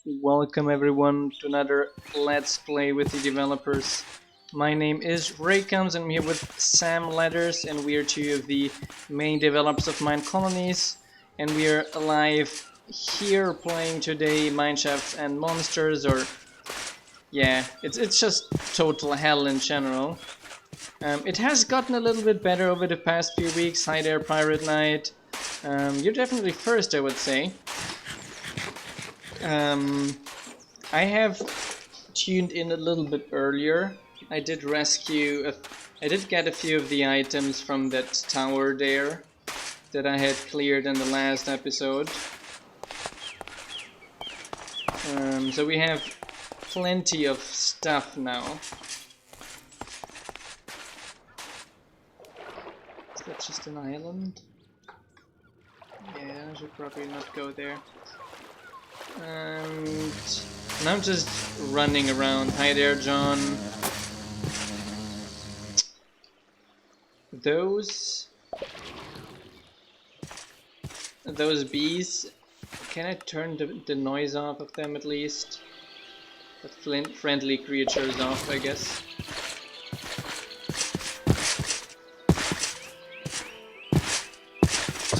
welcome everyone to another Let's Play with the Developers. My name is Raycoms and I'm here with Sam Letters, and we are two of the main developers of Minecolonies, and we are live here playing today Mineshafts and Monsters, or yeah, it's just total hell in general. It has gotten a little bit better over the past few weeks. Hi there, Pirate Knight. You're definitely first, I would say. I have tuned in a little bit earlier. I did I did get a few of the items from that tower there that I had cleared in the last episode. So we have plenty of stuff now. Is that just an island? Yeah, I should probably not go there. And I'm just running around. Hi there, John. Those bees, can I turn the noise off of them at least? The friendly creatures off, I guess.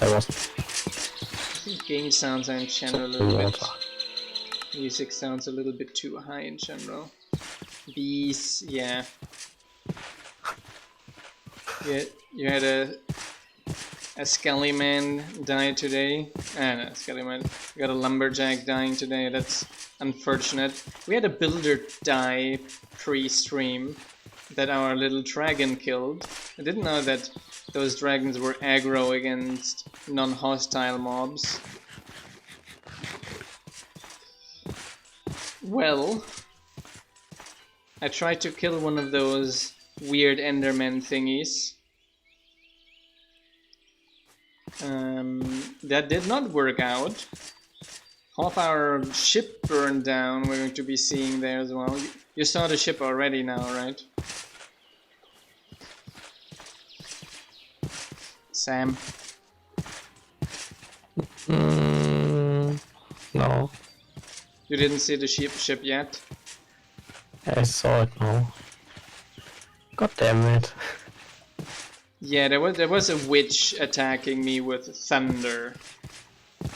I think game sounds are in general a little bit. Music sounds a little bit too high in general. Bees, yeah. You had a skelly man die today. No, skelly man. You got a lumberjack dying today. That's unfortunate. We had a builder die pre-stream that our little dragon killed. I didn't know that those dragons were aggro against non-hostile mobs. Well, I tried to kill one of those weird Enderman thingies. That did not work out. Half our ship burned down. We're going to be seeing there as well. You saw the ship already now, right? Sam? No. You didn't see the ship yet? I saw it now. God damn it. Yeah, there was a witch attacking me with thunder.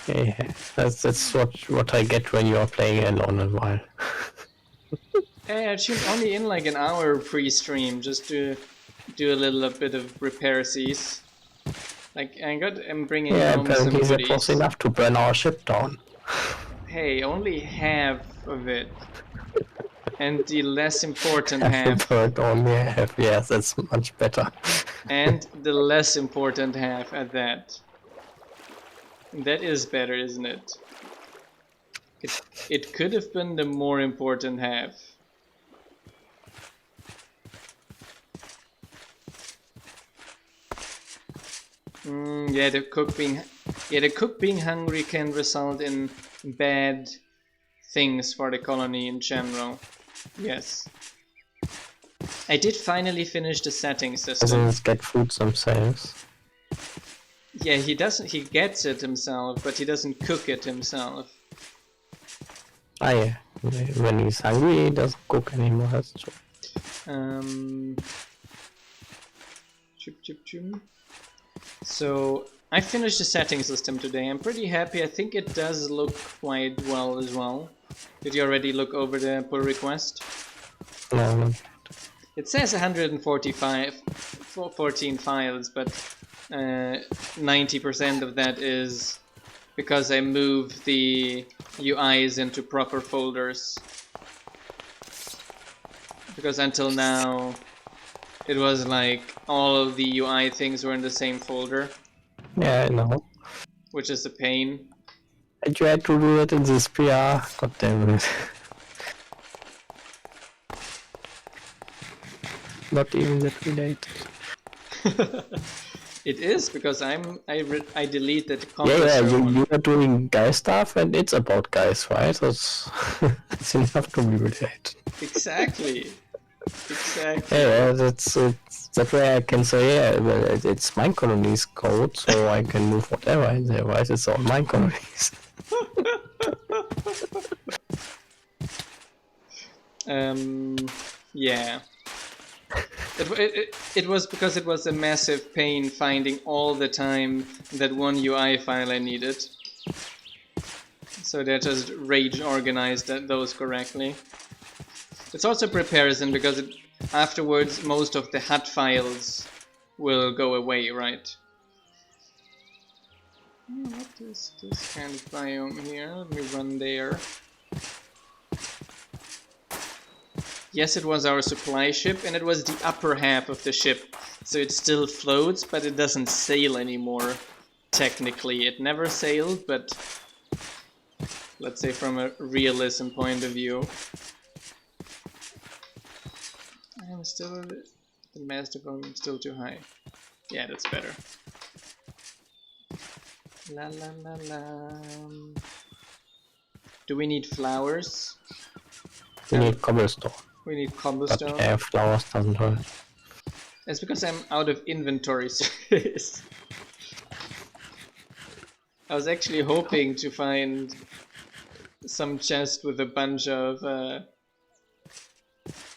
Yeah, that's what I get when you are playing alone a while. Hey, I tuned only in like an hour pre-stream just to do a little bit of repairsies. Like I'm bringing home some apparently goodies. that was enough to burn our ship down. Hey, only half of it. And the less important half. Only half, yes, that's much better. And the less important half at that. That is better, isn't it? It could have been the more important half. Yeah, the cook being hungry can result in bad things for the colony in general. Yes. I did finally finish the setting system. Doesn't get food themselves. Yeah, he gets it himself, but he doesn't cook it himself. Ah yeah, when he's hungry he doesn't cook anymore, that's true. So, I finished the setting system today. I'm pretty happy. I think it does look quite well as well. Did you already look over the pull request? No. It says 14 files, but 90% of that is because I moved the UIs into proper folders. Because until now, it was like all of the UI things were in the same folder. Yeah, I know. Which is a pain. I tried to do it in this PR, god damn it. Not even that related. It is, because I deleted the Yeah, you are doing guy stuff and it's about guys, right? That's it's enough to be related. Exactly. Yeah, that's why I can say, yeah, well, it's Minecolonies code, so I can move whatever in there, right? It's all Minecolonies. Yeah. It was because it was a massive pain finding all the time that one UI file I needed. So they just rage organized those correctly. It's also comparison because afterwards most of the HUD files will go away, right? What is this kind of biome here? Let me run there. Yes, it was our supply ship, and it was the upper half of the ship. So it still floats, but it doesn't sail anymore. Technically, it never sailed, but let's say from a realism point of view. I'm still... the master volume is still too high. Yeah, that's better. La la la la. Do we need flowers? We need cobblestone. We need cobblestone. But flowers doesn't hurt. It's because I'm out of inventory space. I was actually hoping to find some chest with a bunch of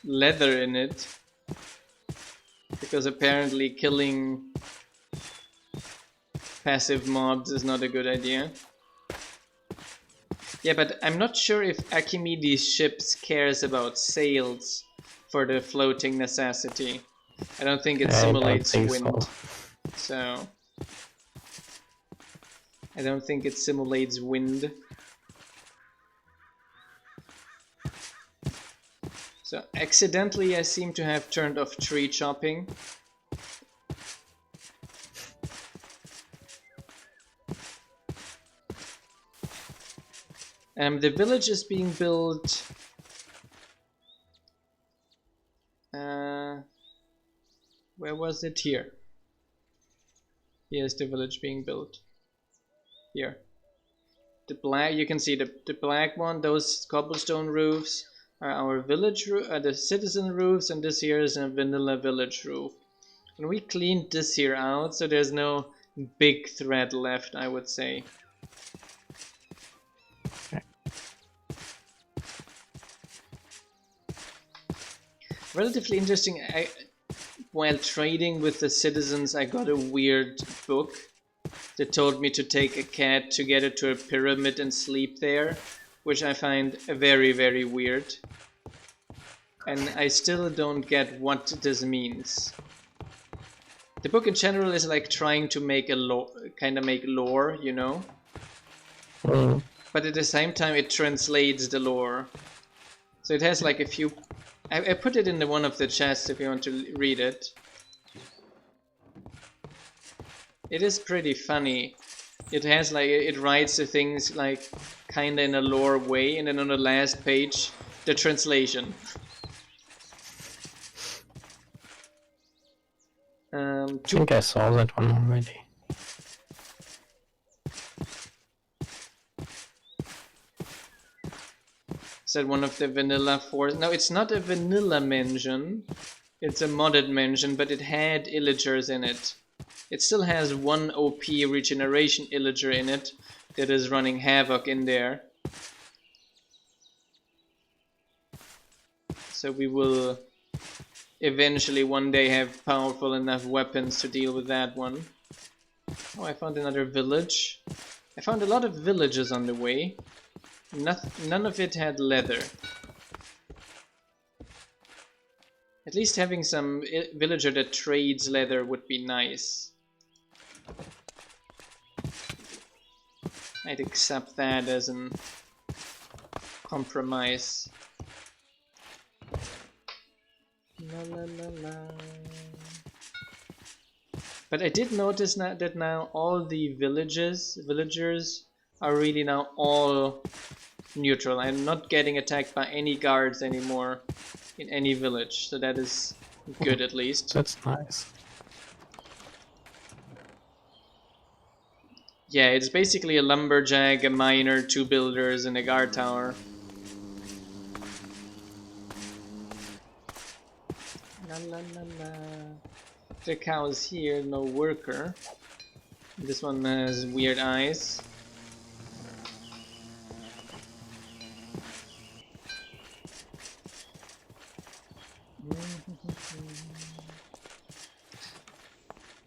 leather in it. Because apparently killing passive mobs is not a good idea. Yeah, but I'm not sure if Archimedes' ships cares about sails for the floating necessity. I don't think it simulates wind. So I don't think it simulates wind. So accidentally I seem to have turned off tree chopping. The village is being built. Where was it? Here. Here's the village being built. Here. The black, you can see the black one, those cobblestone roofs are our village the citizen roofs, and this here is a vanilla village roof. And we cleaned this here out, so there's no big threat left, I would say. Relatively interesting. While trading with the citizens, I got a weird book that told me to take a cat to get it to a pyramid and sleep there, which I find very, very weird. And I still don't get what this means. The book in general is like trying to make a make lore, you know? But at the same time it translates the lore. So it has like a few... I put it in one of the chests if you want to read it. It is pretty funny. It has like, it writes the things like kinda in a lore way, and then on the last page, the translation. I think I saw that one already. Is that one of the vanilla fours? No, it's not a vanilla mansion. It's a modded mansion, but it had illagers in it. It still has one OP regeneration illager in it that is running havoc in there. So we will eventually one day have powerful enough weapons to deal with that one. Oh, I found another village. I found a lot of villages on the way. None of it had leather. At least having some villager that trades leather would be nice. I'd accept that as an compromise. La, la, la, la. But I did notice that now all the villagers are really now all neutral. I'm not getting attacked by any guards anymore in any village, so that is good at least. That's nice. Yeah, it's basically a lumberjack, a miner, 2 builders, and a guard tower. La la la la. The cow is here, no worker. This one has weird eyes.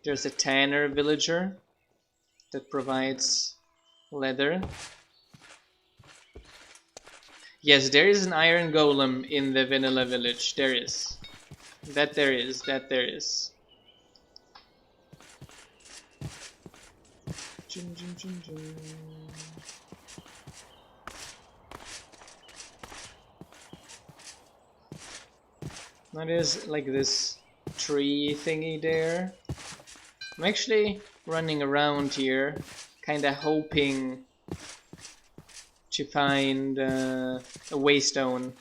There's a tanner villager that provides leather. Yes, there is an iron golem in the vanilla village. There is. That there is. Jin, jin, jin, jin. Now there's like this tree thingy there. I'm actually running around here, kinda hoping to find a waystone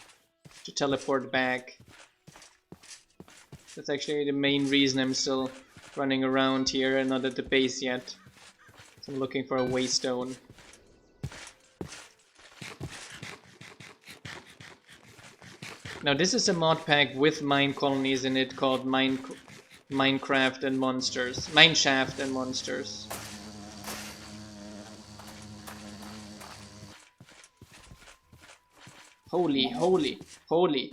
to teleport back. That's actually the main reason I'm still running around here and not at the base yet. So I'm looking for a waystone. Now this is a mod pack with mine colonies in it called Minecraft and Monsters. Mineshaft and Monsters. Holy, holy, holy.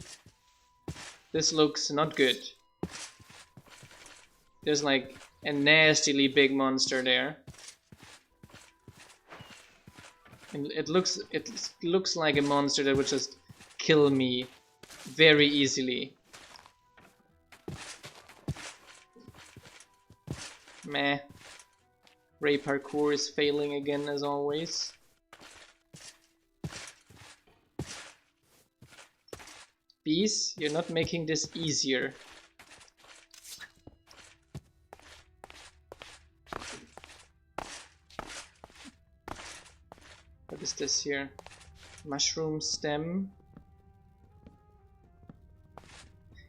This looks not good. There's like a nastily big monster there. And it looks like a monster that would just kill me very easily. Meh. Ray parkour is failing again as always. Bees, you're not making this easier. What is this here? Mushroom stem.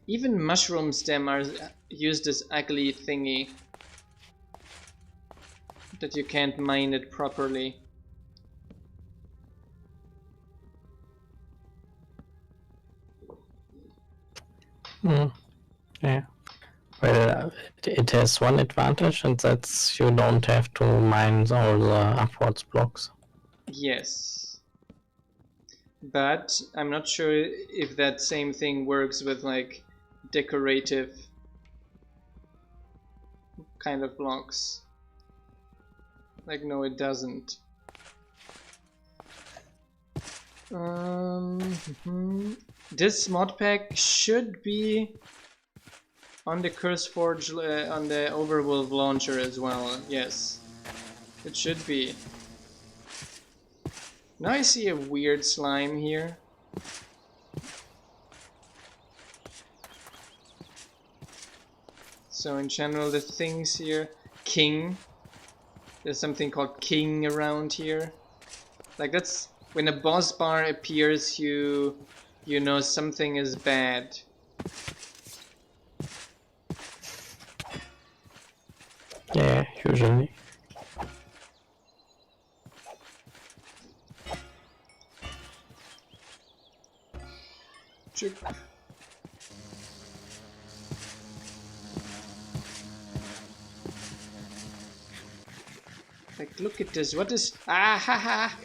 Even mushroom stem are used as ugly thingy that you can't mine it properly. Yeah. Well, it has one advantage, and that's you don't have to mine all the upwards blocks. Yes. But I'm not sure if that same thing works with like decorative kind of blocks. Like, no, it doesn't. This mod pack should be on the CurseForge, on the Overwolf launcher as well. Yes, it should be. Now I see a weird slime here. So in general, the things here, king. There's something called king around here. Like that's when a boss bar appears, you know something is bad. Yeah, usually. Chick. Like, look at this. What is... Ah, ha, ha.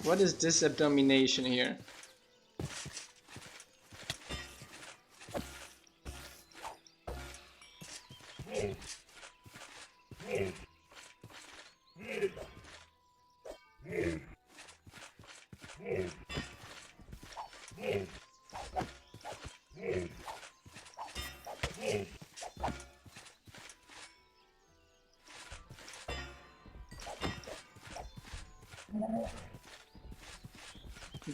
What is this abomination here?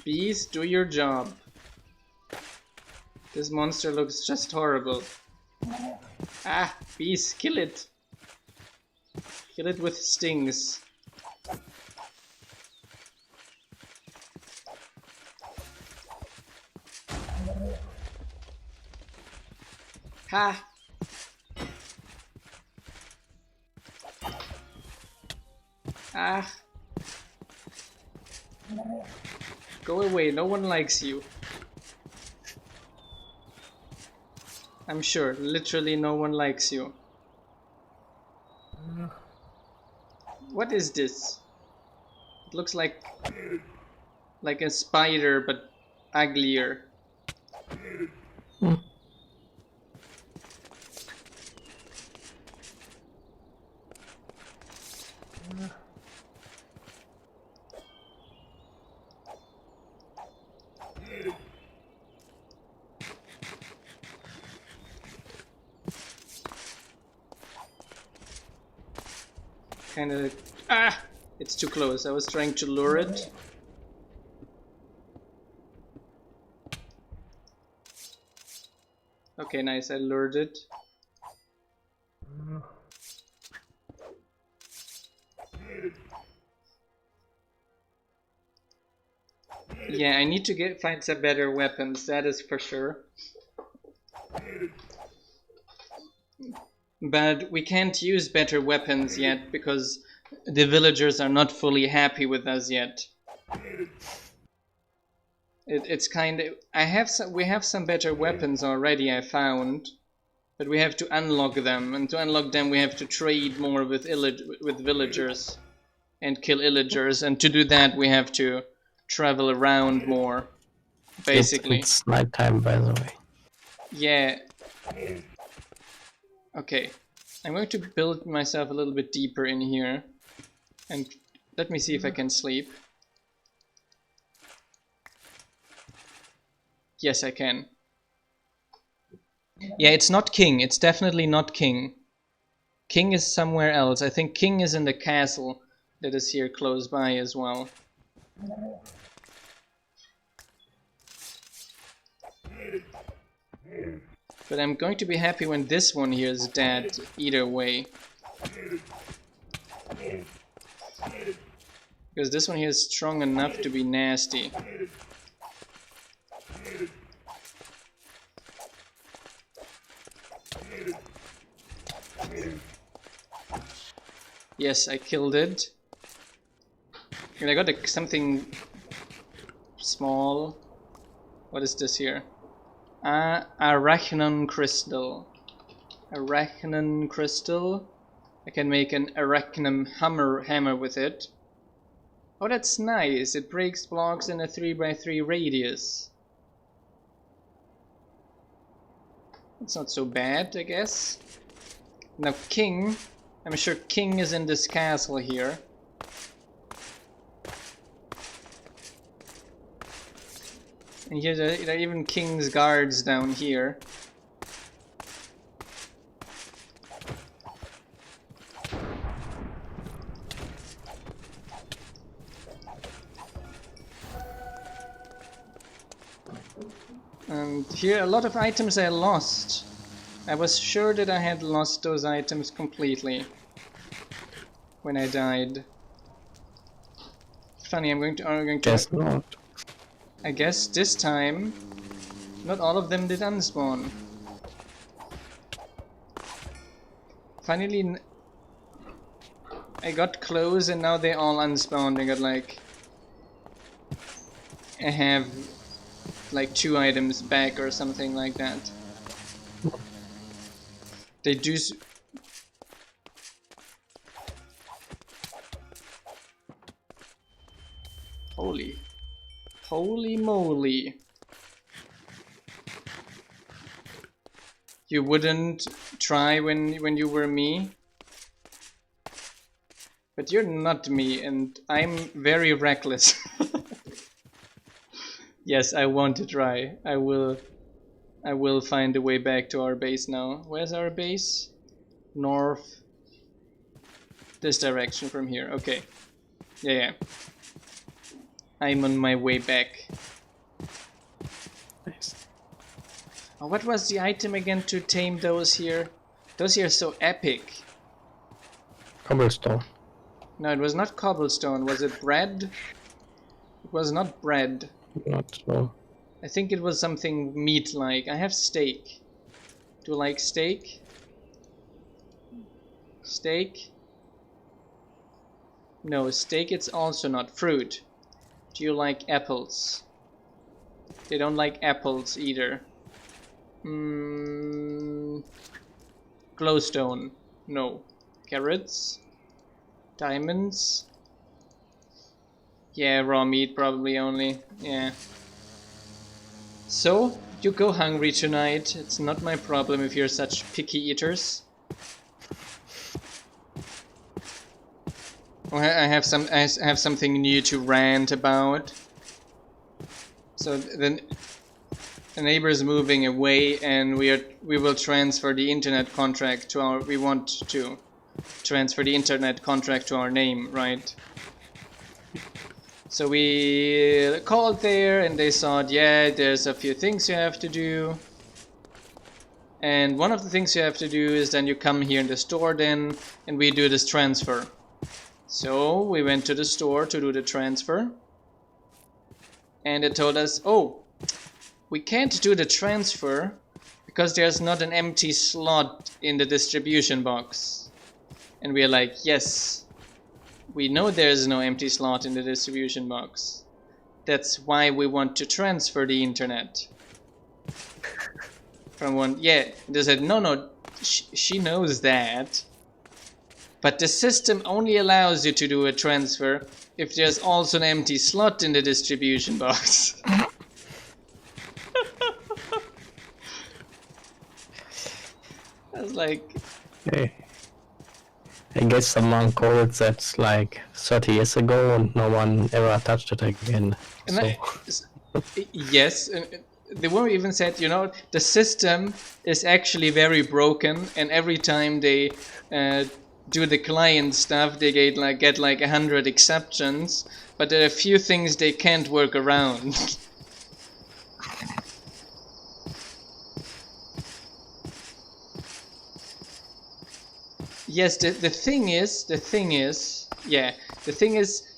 Bees, do your job. This monster looks just horrible. Ah, bees, kill it. Kill it with stings. Ha! Ah! Go away, no one likes you. I'm sure, literally no one likes you. What is this? It looks like a spider, but uglier. kind of... Ah! It's too close. I was trying to lure it. Okay, nice. I lured it. Yeah, I need to find some better weapons, that is for sure. But we can't use better weapons yet because the villagers are not fully happy with us yet. It's kind of... we have some better weapons already, I found. But we have to unlock them, and to unlock them we have to trade more with villagers and kill illagers, and to do that we have to travel around more, basically. It's nighttime, by the way. Yeah. Okay. I'm going to build myself a little bit deeper in here, and let me see if I can sleep. Yes, I can. Yeah, it's not King. It's definitely not King. King is somewhere else. I think King is in the castle that is here close by as well. But I'm going to be happy when this one here is dead, either way. Because this one here is strong enough to be nasty. Yes, I killed it. And I got something small. What is this here? Arachnon crystal. Arachnon crystal. I can make an arachnum hammer with it. Oh, that's nice. It breaks blocks in a 3x3 radius. It's not so bad, I guess. Now King, I'm sure King is in this castle here. And here there are even King's guards down here. And here a lot of items I lost. I was sure that I had lost those items completely when I died. Funny, I'm going to Guess not. I guess this time not all of them did unspawn. Finally I got close and now they all unspawned. I got like... I have like 2 items back or something like that. They do... Holy moly. You wouldn't try when you were me? But you're not me and I'm very reckless. Yes, I want to try. I will find a way back to our base now. Where's our base? North. This direction from here. Okay. Yeah. I'm on my way back. Nice. Oh, what was the item again to tame those here? Those here are so epic. Cobblestone. No, it was not cobblestone. Was it bread? It was not bread. Not so. I think it was something meat-like. I have steak. Do you like steak? Steak? No, steak it's also not. Fruit. Do you like apples? They don't like apples either. Glowstone. No. Carrots? Diamonds? Yeah, raw meat probably only. Yeah. So, you go hungry tonight. It's not my problem if you're such picky eaters. I have something new to rant about. So the neighbor is moving away, and we will transfer the internet contract to our. We want to. transfer the internet contract to our name, right? So we called there and they thought, yeah, there's a few things you have to do. And one of the things you have to do is then you come here in the store then and we do this transfer. So we went to the store to do the transfer. And it told us, oh, we can't do the transfer because there's not an empty slot in the distribution box. And we are like, yes, we know there's no empty slot in the distribution box. That's why we want to transfer the internet. From one, yeah, they said, no, she knows that. But the system only allows you to do a transfer if there's also an empty slot in the distribution box. I was like... Hey. I guess someone coded that like 30 years ago and no one ever touched it again. So. Yes, they were even said, you know, the system is actually very broken, and every time they do the client stuff, they get like 100 exceptions, but there are a few things they can't work around. Yes, the thing is,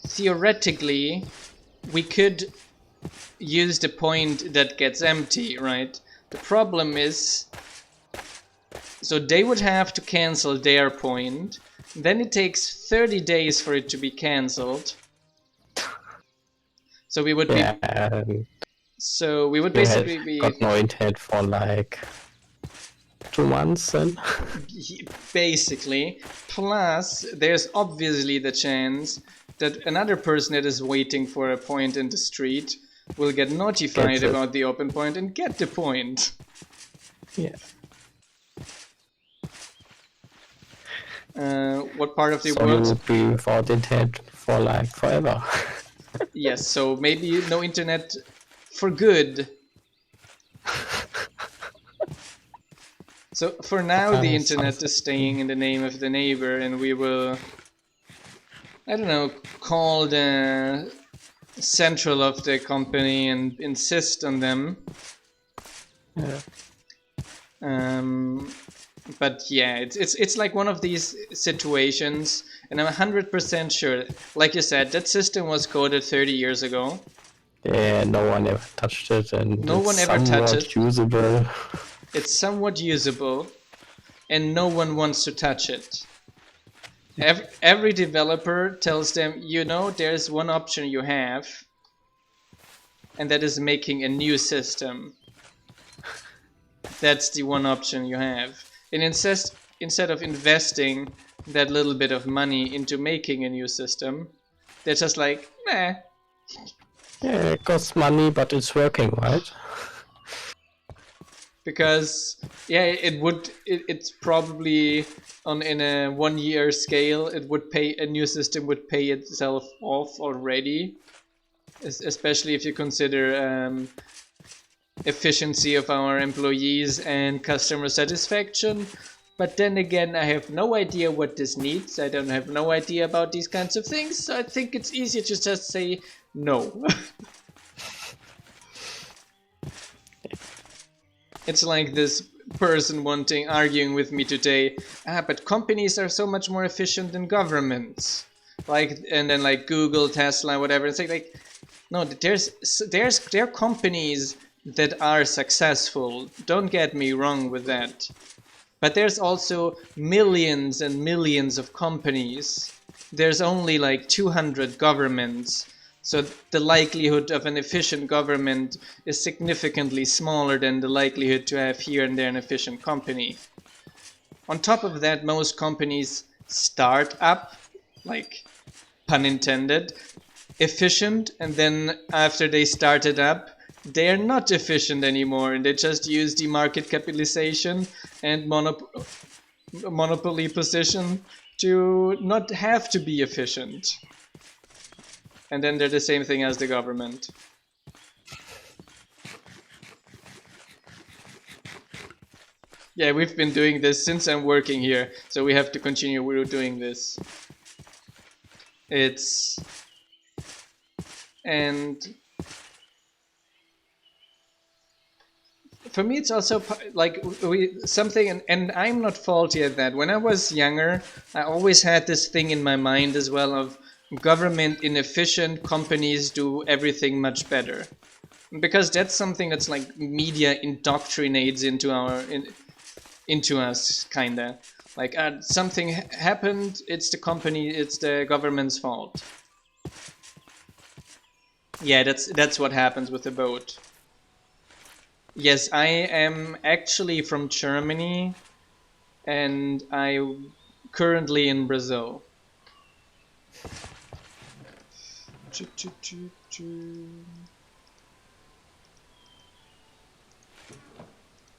theoretically, we could use the point that gets empty, right? The problem is, so they would have to cancel their point, then it takes 30 days for it to be cancelled. So we would so we would basically be got no internet for like 2 months then. Basically, plus there's obviously the chance that another person that is waiting for a point in the street will get notified about the open point and get the point. Yeah. What part of the world? So you would be without internet for like forever. Yes, so maybe no internet for good. So for now the internet is staying in the name of the neighbor, and we will, I don't know, call the central of the company and insist on them. Yeah. But yeah, it's like one of these situations, and I'm 100% sure, like you said, that system was coded 30 years ago. Yeah, no one ever touched it, and no one ever touched it. Usable. It's somewhat usable, and no one wants to touch it. Every developer tells them, you know, there's one option you have, and that is making a new system. That's the one option you have. And instead of investing that little bit of money into making a new system, they're just like, meh. Yeah, it costs money, but it's working, right? Because yeah, it's probably in a 1 year scale, a new system would pay itself off already, especially if you consider efficiency of our employees and customer satisfaction. But then again, I have no idea what this needs. I don't have no idea about these kinds of things, so I think it's easier to just say no. It's like this person arguing with me today, but companies are so much more efficient than governments. And then like Google, Tesla, whatever. It's like no, there are companies that are successful. Don't get me wrong with that. But there's also millions and millions of companies. There's only like 200 governments. So the likelihood of an efficient government is significantly smaller than the likelihood to have here and there an efficient company. On top of that, most companies start up, like pun intended, efficient, and then after they started up, they are not efficient anymore, and they just use the market capitalization and monopoly position to not have to be efficient. And then they're the same thing as the government. Yeah, we've been doing this since I'm working here, so we have to continue. We're doing this. It's and for me, it's also like something, and I'm not faulty at that. When I was younger, I always had this thing in my mind as well of government inefficient companies do everything much better, because that's something that's like media indoctrinates into us, kinda. Like something happened, it's the government's fault. Yeah, that's what happens with the boat. Yes, I am actually from Germany, and I'm currently in Brazil.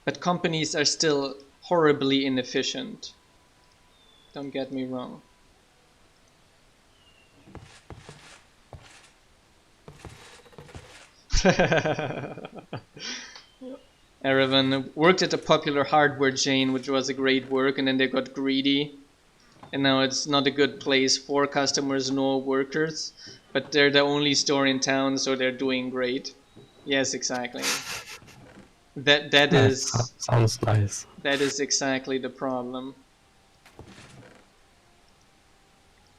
But companies are still horribly inefficient. Don't get me wrong. Erevan worked at a popular hardware chain, which was a great work, and then they got greedy. And now it's not a good place for customers nor workers, but they're the only store in town, so they're doing great. Yes, exactly. That is Sounds nice. that is exactly the problem.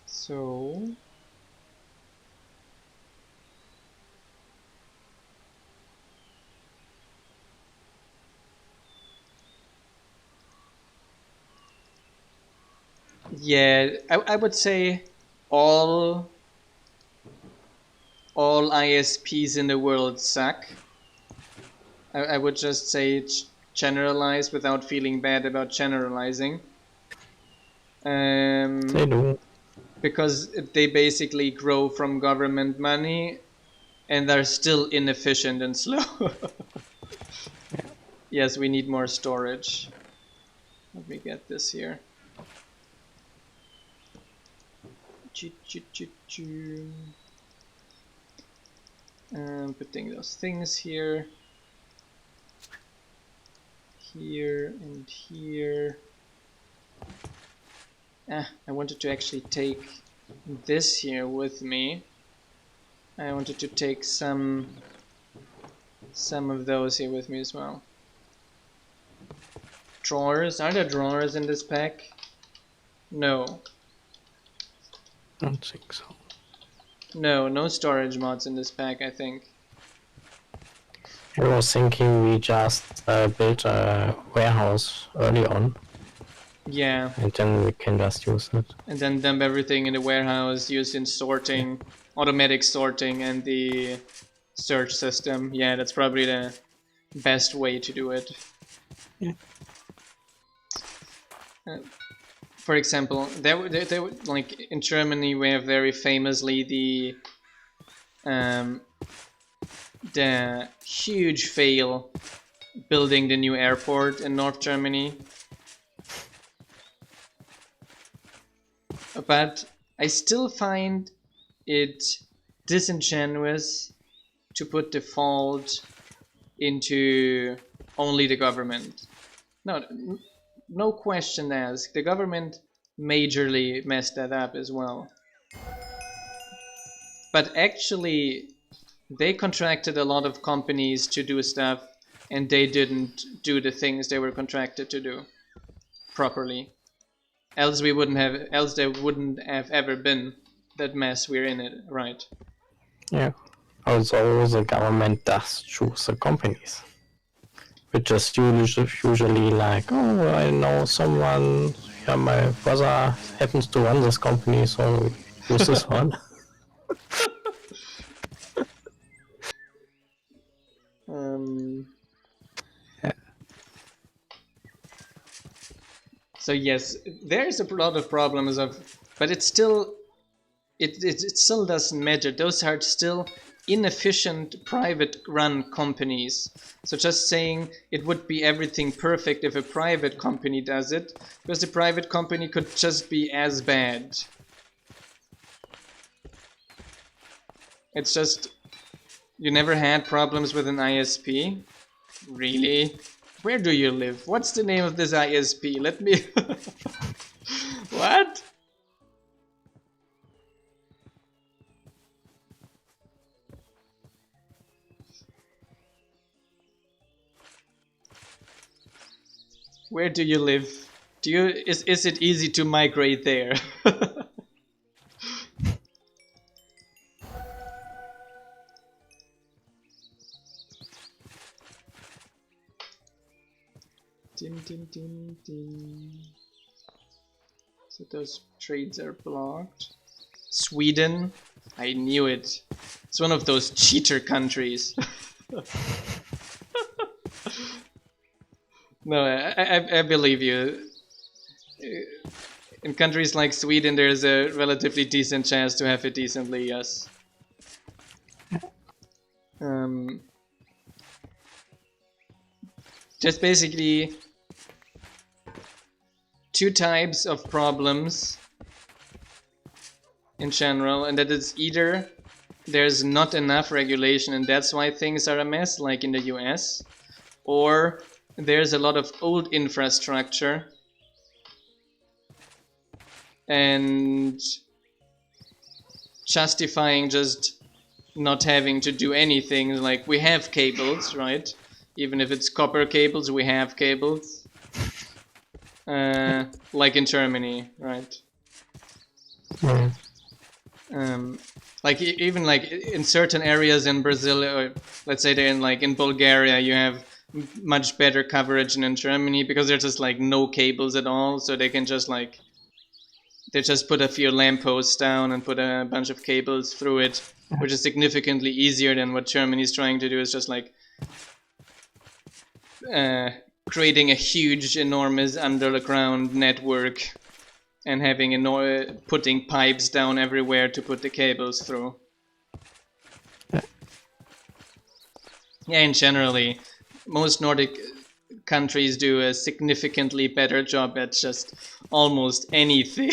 So yeah, I would say all all ISPs in the world suck. I would just say generalize without feeling bad about generalizing. They do. Because they basically grow from government money and they're still inefficient and slow. Yes, we need more storage. Let me get this here. Putting those things here. Here and here. I wanted to actually take this here with me. I wanted to take some of those here with me as well. Drawers? Are there drawers in this pack? No. I don't think so. No storage mods in this pack, I think. I was thinking we just built a warehouse early on. Yeah. And then we can just use it. And then dump everything in the warehouse, used in sorting, automatic sorting, and the search system. Yeah, that's probably the best way to do it. Yeah. For example, there like in Germany, we have very famously the huge fail building the new airport in North Germany. But I still find it disingenuous to put the fault into only the government. No question asked. The government majorly messed that up as well. But actually, they contracted a lot of companies to do stuff, and they didn't do the things they were contracted to do properly. Else there wouldn't have ever been that mess we're in it, right? Yeah. Also, the government does choose the companies, which is usually like, oh, I know someone. Yeah, my brother happens to run this company, so use this one. Yeah. So yes, there's a lot of problems but it's still it still doesn't matter. Those are still inefficient private run companies. So just saying it would be everything perfect if a private company does it, because the private company could just be as bad. It's just, you never had problems with an ISP? Really? Where do you live? What's the name of this ISP? Let me... What? Where do you live? Is it easy to migrate there? Din, din, din, din. So those trades are blocked. Sweden, I knew it. It's one of those cheater countries. No, I believe you. In countries like Sweden, there's a relatively decent chance to have it decently, yes. Just basically two types of problems in general, and that is either there's not enough regulation and that's why things are a mess, like in the US, or there's a lot of old infrastructure and justifying just not having to do anything. Like, we have cables, right? Even if it's copper cables, we have cables. Like in Germany, right? Like even like in certain areas in Brazil, or let's say they're in Bulgaria, you have much better coverage than in Germany because there's just like no cables at all, so they can just like they just put a few lampposts down and put a bunch of cables through it, which is significantly easier than what Germany's trying to do. Is just like creating a huge, enormous underground network and having putting pipes down everywhere to put the cables through. Yeah, and generally, most Nordic countries do a significantly better job at just almost anything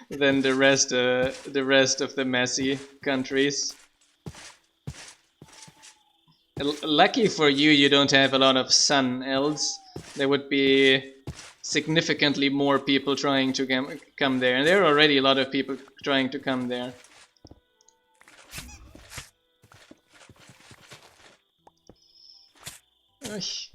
than the rest of the messy countries. Lucky for you, you don't have a lot of sun, else there would be significantly more people trying to come there, and there are already a lot of people trying to come there. Oish.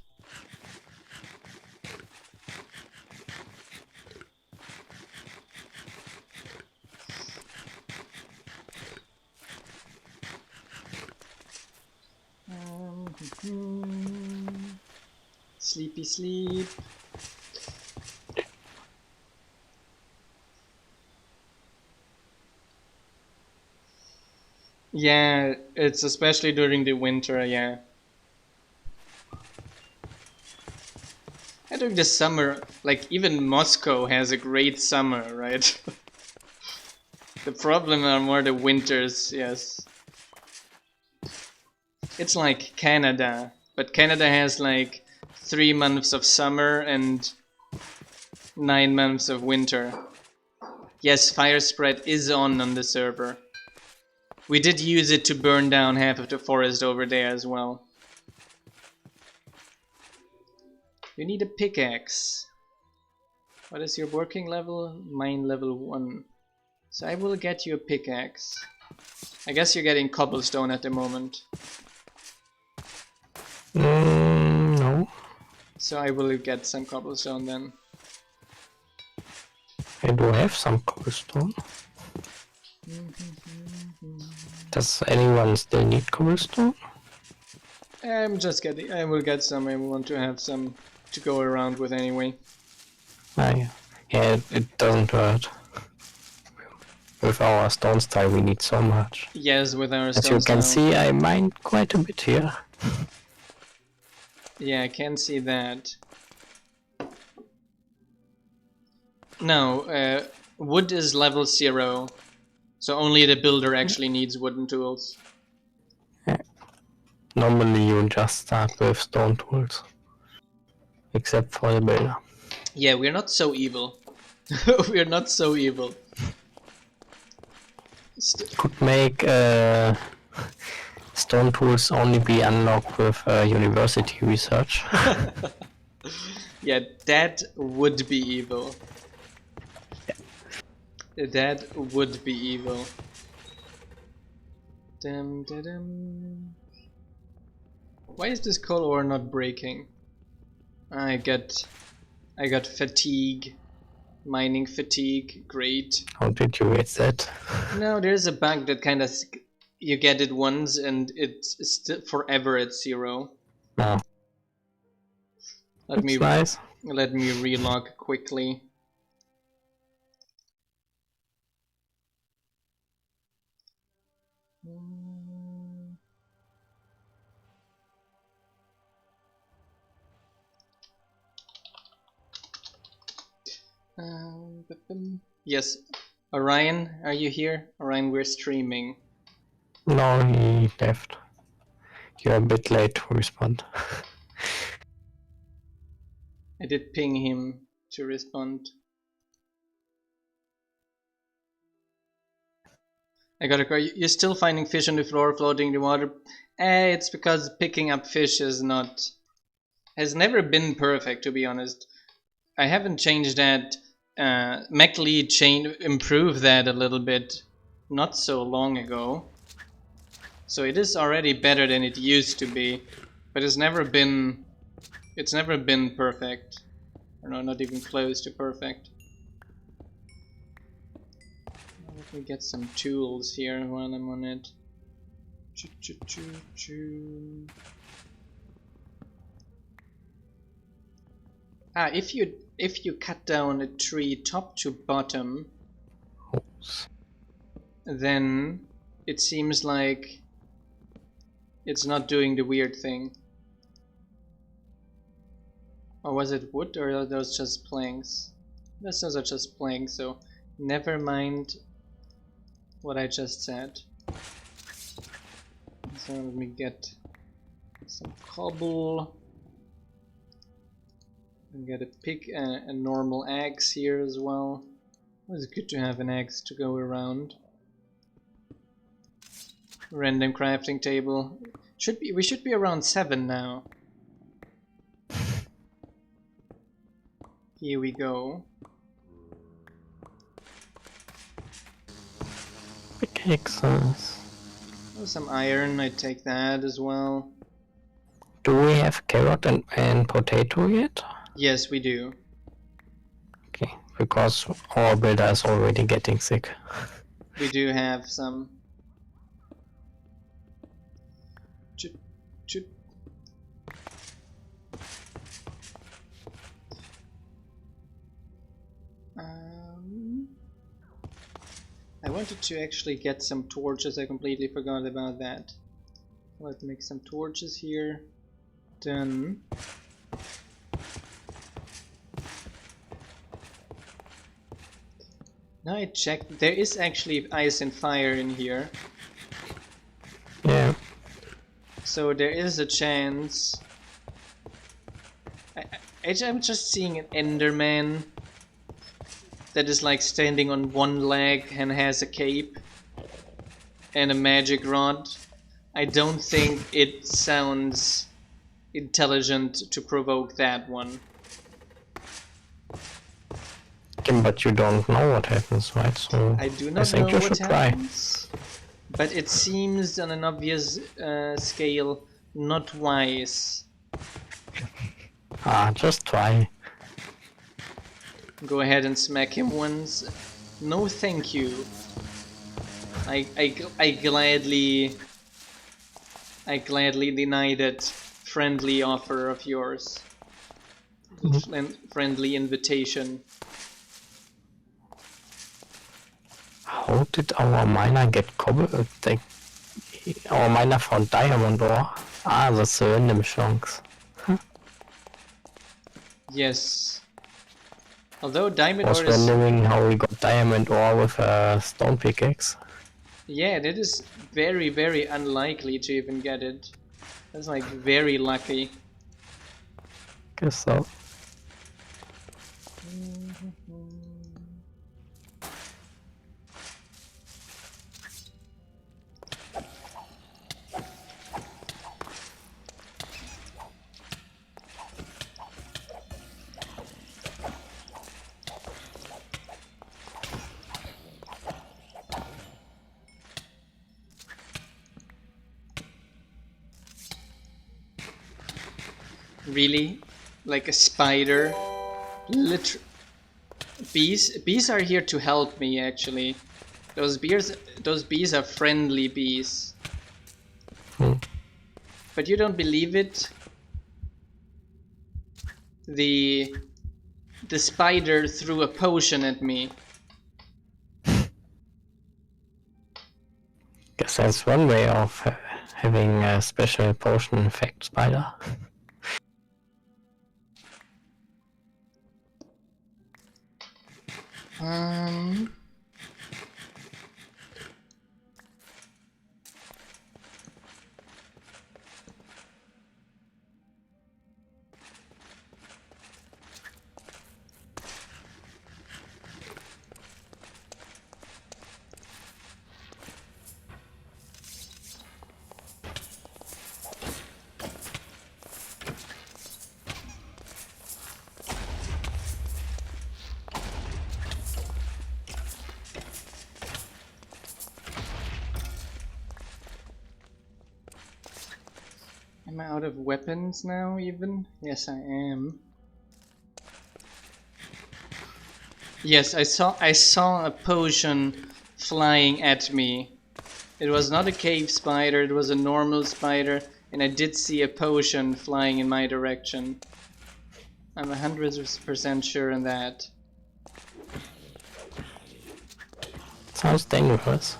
Sleepy sleep. Yeah, it's especially during the winter, yeah. And during the summer, like even Moscow has a great summer, right? The problem are more the winters, yes. It's like Canada, but Canada has like 3 months of summer and 9 months of winter. Yes, fire spread is on the server. We did use it to burn down half of the forest over there as well. You need a pickaxe. What is your working level? Mine level 1. So I will get you a pickaxe. I guess you're getting cobblestone at the moment. No. So I will get some cobblestone then. I do have some cobblestone. Does anyone still need cobblestone? I'm just getting. I will get some. I want to have some to go around with anyway. Yeah, it doesn't hurt. With our stone style we need so much. Yes, with our stone style. As you can see, I mined quite a bit here. Yeah, I can see that. No, wood is level 0. So only the builder actually needs wooden tools. Yeah. Normally you just start with stone tools. Except for the builder. Yeah, we're not so evil. We're not so evil. Could make stone tools only be unlocked with university research. Yeah, that would be evil. That would be evil. Dum, da, dum. Why is this coal ore not breaking? I got fatigue. Mining fatigue. Great. How did you get that? No, there's a bug that kind of you get it once and it's still forever at 0. No. Let me nice. Let me relog quickly. Yes, Orion, are you here? Orion, we're streaming. No, he left. You're a bit late to respond. I did ping him to respond. I got a call. You're still finding fish on the floor floating in the water. It's because picking up fish is not... has never been perfect, to be honest. I haven't changed that. Macleod improved that a little bit not so long ago. So it is already better than it used to be. But it's never been perfect. Or no, not even close to perfect. Let me get some tools here while I'm on it. If you cut down a tree top to bottom, then it seems like it's not doing the weird thing. Or was it wood, or are those just planks? Those are just planks, so never mind what I just said. So let me get some cobble. And get a pick, a normal axe here as well. It's good to have an axe to go around. Random crafting table. We should be around 7 now. Here we go. Pickaxes. Oh, some iron, I take that as well. Do we have carrot and potato yet? Yes, we do. Okay, because our builder is already getting sick. We do have some. I wanted to actually get some torches. I completely forgot about that. Let's make some torches here. Done. Now I checked. There is actually ice and fire in here. Yeah. So there is a chance. I'm just seeing an Enderman that is like standing on one leg and has a cape and a magic rod. I don't think it sounds intelligent to provoke that one. But you don't know what happens, right? So I do not think know you what should try. happens. But it seems on an obvious scale not wise. Just try. Go ahead and smack him once. No thank you. I gladly deny that friendly offer of yours. Friendly invitation. How did our miner get cobble? Our miner found diamond ore. That's a random chance. Yes. Although diamond I was ore is... wondering how we got diamond ore with a stone pickaxe. Yeah, that is very, very unlikely to even get it. That's like very lucky. Guess so. Really? Like a spider? Bees are here to help me, actually. Those bees are friendly bees. But you don't believe it? The spider threw a potion at me. Guess that's one way of having a special potion effect spider. Am I out of weapons now, even? Yes, I am. Yes, I saw a potion flying at me. It was not a cave spider, it was a normal spider, and I did see a potion flying in my direction. I'm 100% sure on that. Sounds dangerous.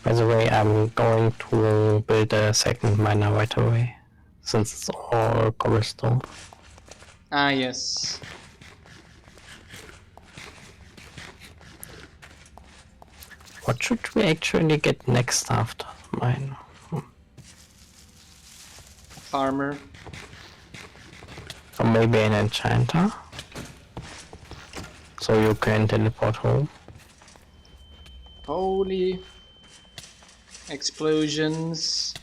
By the way, I'm going to build a second miner right away, since it's all cobblestone. Ah, yes. What should we actually get next after the mine? Farmer. Or maybe an enchanter? So you can teleport home? Holy explosions.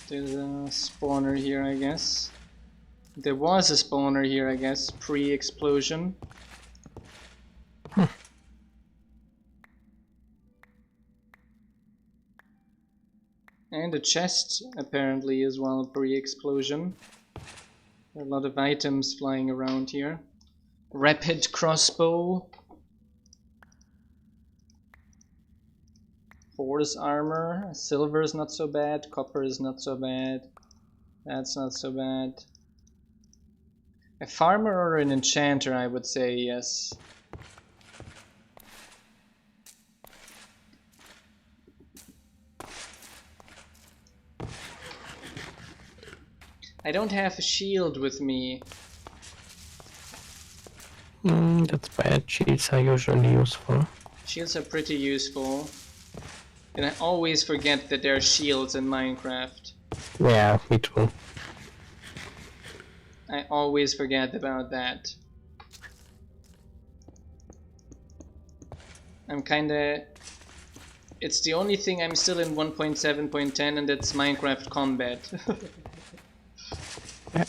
There's a spawner here, I guess. There was a spawner here, I guess, pre-explosion. And a chest, apparently, as well, pre-explosion. There are a lot of items flying around here. Rapid crossbow. Horse armor. Silver is not so bad. Copper is not so bad. That's not so bad. A farmer or an enchanter, I would say, yes. I don't have a shield with me. That's bad. Shields are usually useful. Shields are pretty useful. And I always forget that there are shields in Minecraft. Yeah, me too. I always forget about that. I'm kinda... It's the only thing I'm still in 1.7.10, and that's Minecraft combat. Yeah.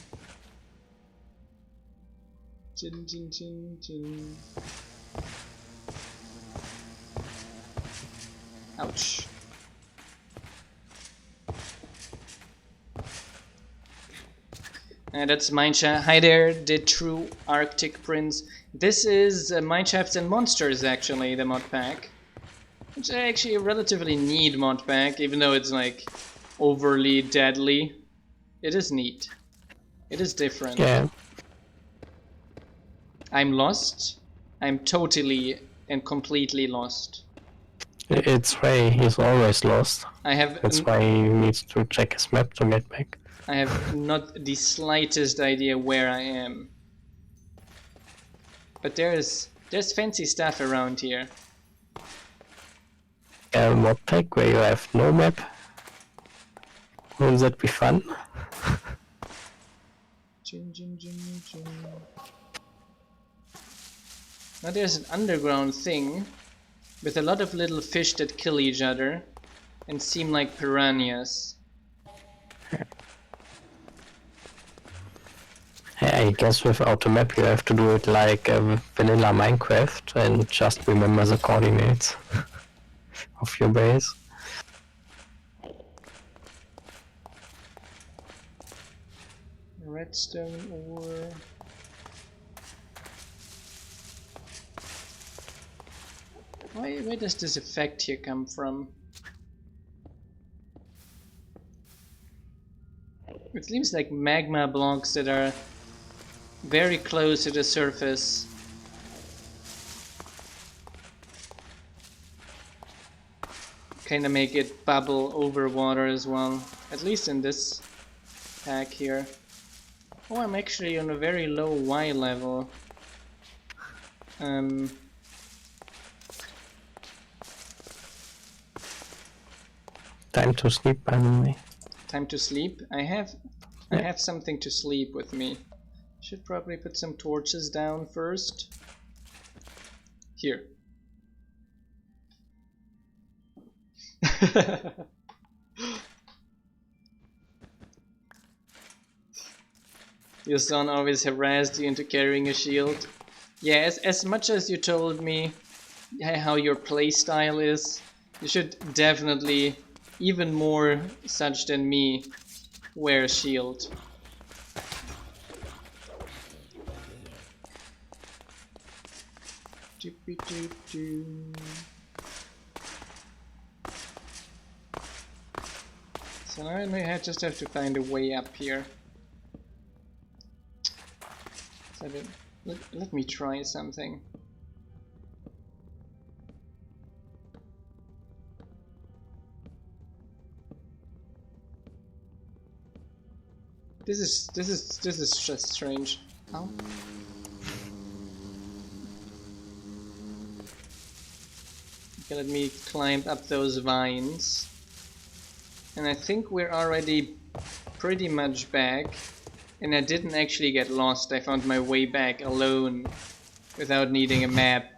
Chin, chin, chin, chin. Ouch. That's Mineshaft. Hi there, the true Arctic Prince. This is Mineshafts and Monsters, actually, the mod pack. Which I actually relatively need mod pack, even though it's like overly deadly. It is neat. It is different. Yeah. I'm lost. I'm totally and completely lost. It's Ray, he's always lost. That's why he needs to check his map to get back. I have not the slightest idea where I am. But there's fancy stuff around here. A mod pack where you have no map. Wouldn't that be fun? Now there's an underground thing with a lot of little fish that kill each other and seem like piranhas. I guess without a map you have to do it like vanilla Minecraft and just remember the coordinates of your base. Redstone ore. Where does this effect here come from? It seems like magma blocks that are very close to the surface. Kinda make it bubble over water as well. At least in this pack here. Oh, I'm actually on a very low Y level. Time to sleep, by the way. Time to sleep? I have something to sleep with me. Should probably put some torches down first. Here. Your son always harassed you into carrying a shield. Yeah, as much as you told me how your playstyle is, you should definitely, even more such than me, wear a shield. So now I just have to find a way up here. So let me try something. This is just strange. How? Okay, let me climb up those vines. And I think we're already pretty much back. And I didn't actually get lost. I found my way back alone without needing a map.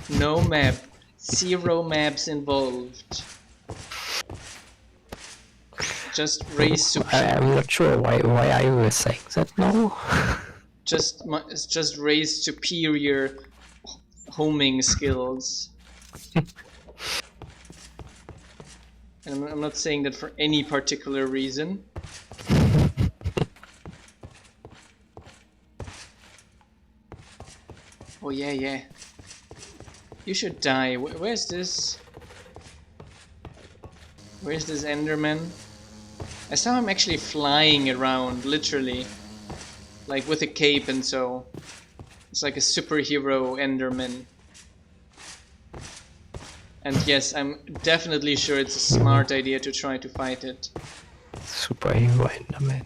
No map. 0 maps involved. Just raise to... I'm not sure why are you saying that now? just raise superior homing skills. And I'm not saying that for any particular reason. Oh yeah. You should die. Where's this? Where's this Enderman? I saw him actually flying around, literally. Like with a cape and so. It's like a superhero Enderman. And yes, I'm definitely sure it's a smart idea to try to fight it. Superhero Enderman.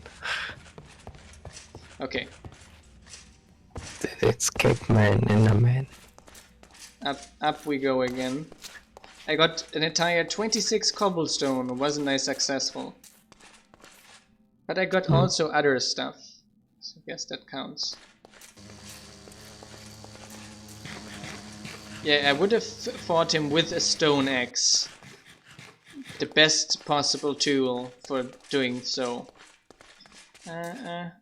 Okay. It's Caveman Enderman. Up we go again. I got an entire 26 cobblestone. Wasn't I successful? But I got also other stuff. So I guess that counts. Yeah, I would have fought him with a stone axe. The best possible tool for doing so. The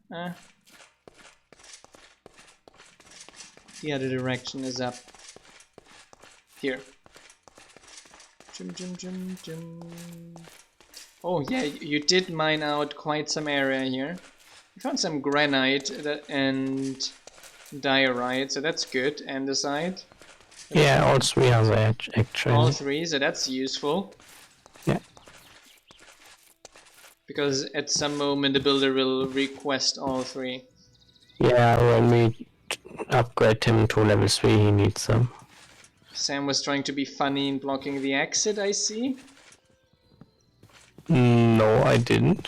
other direction is up. Here. Oh yeah, you did mine out quite some area here. You found some granite and diorite, so that's good. Andesite. Yeah, all 3 are there actually. All 3, so that's useful. Yeah. Because at some moment the builder will request all 3. Yeah, when we upgrade him to level 3 he needs them. Sam was trying to be funny in blocking the exit, I see. No, I didn't.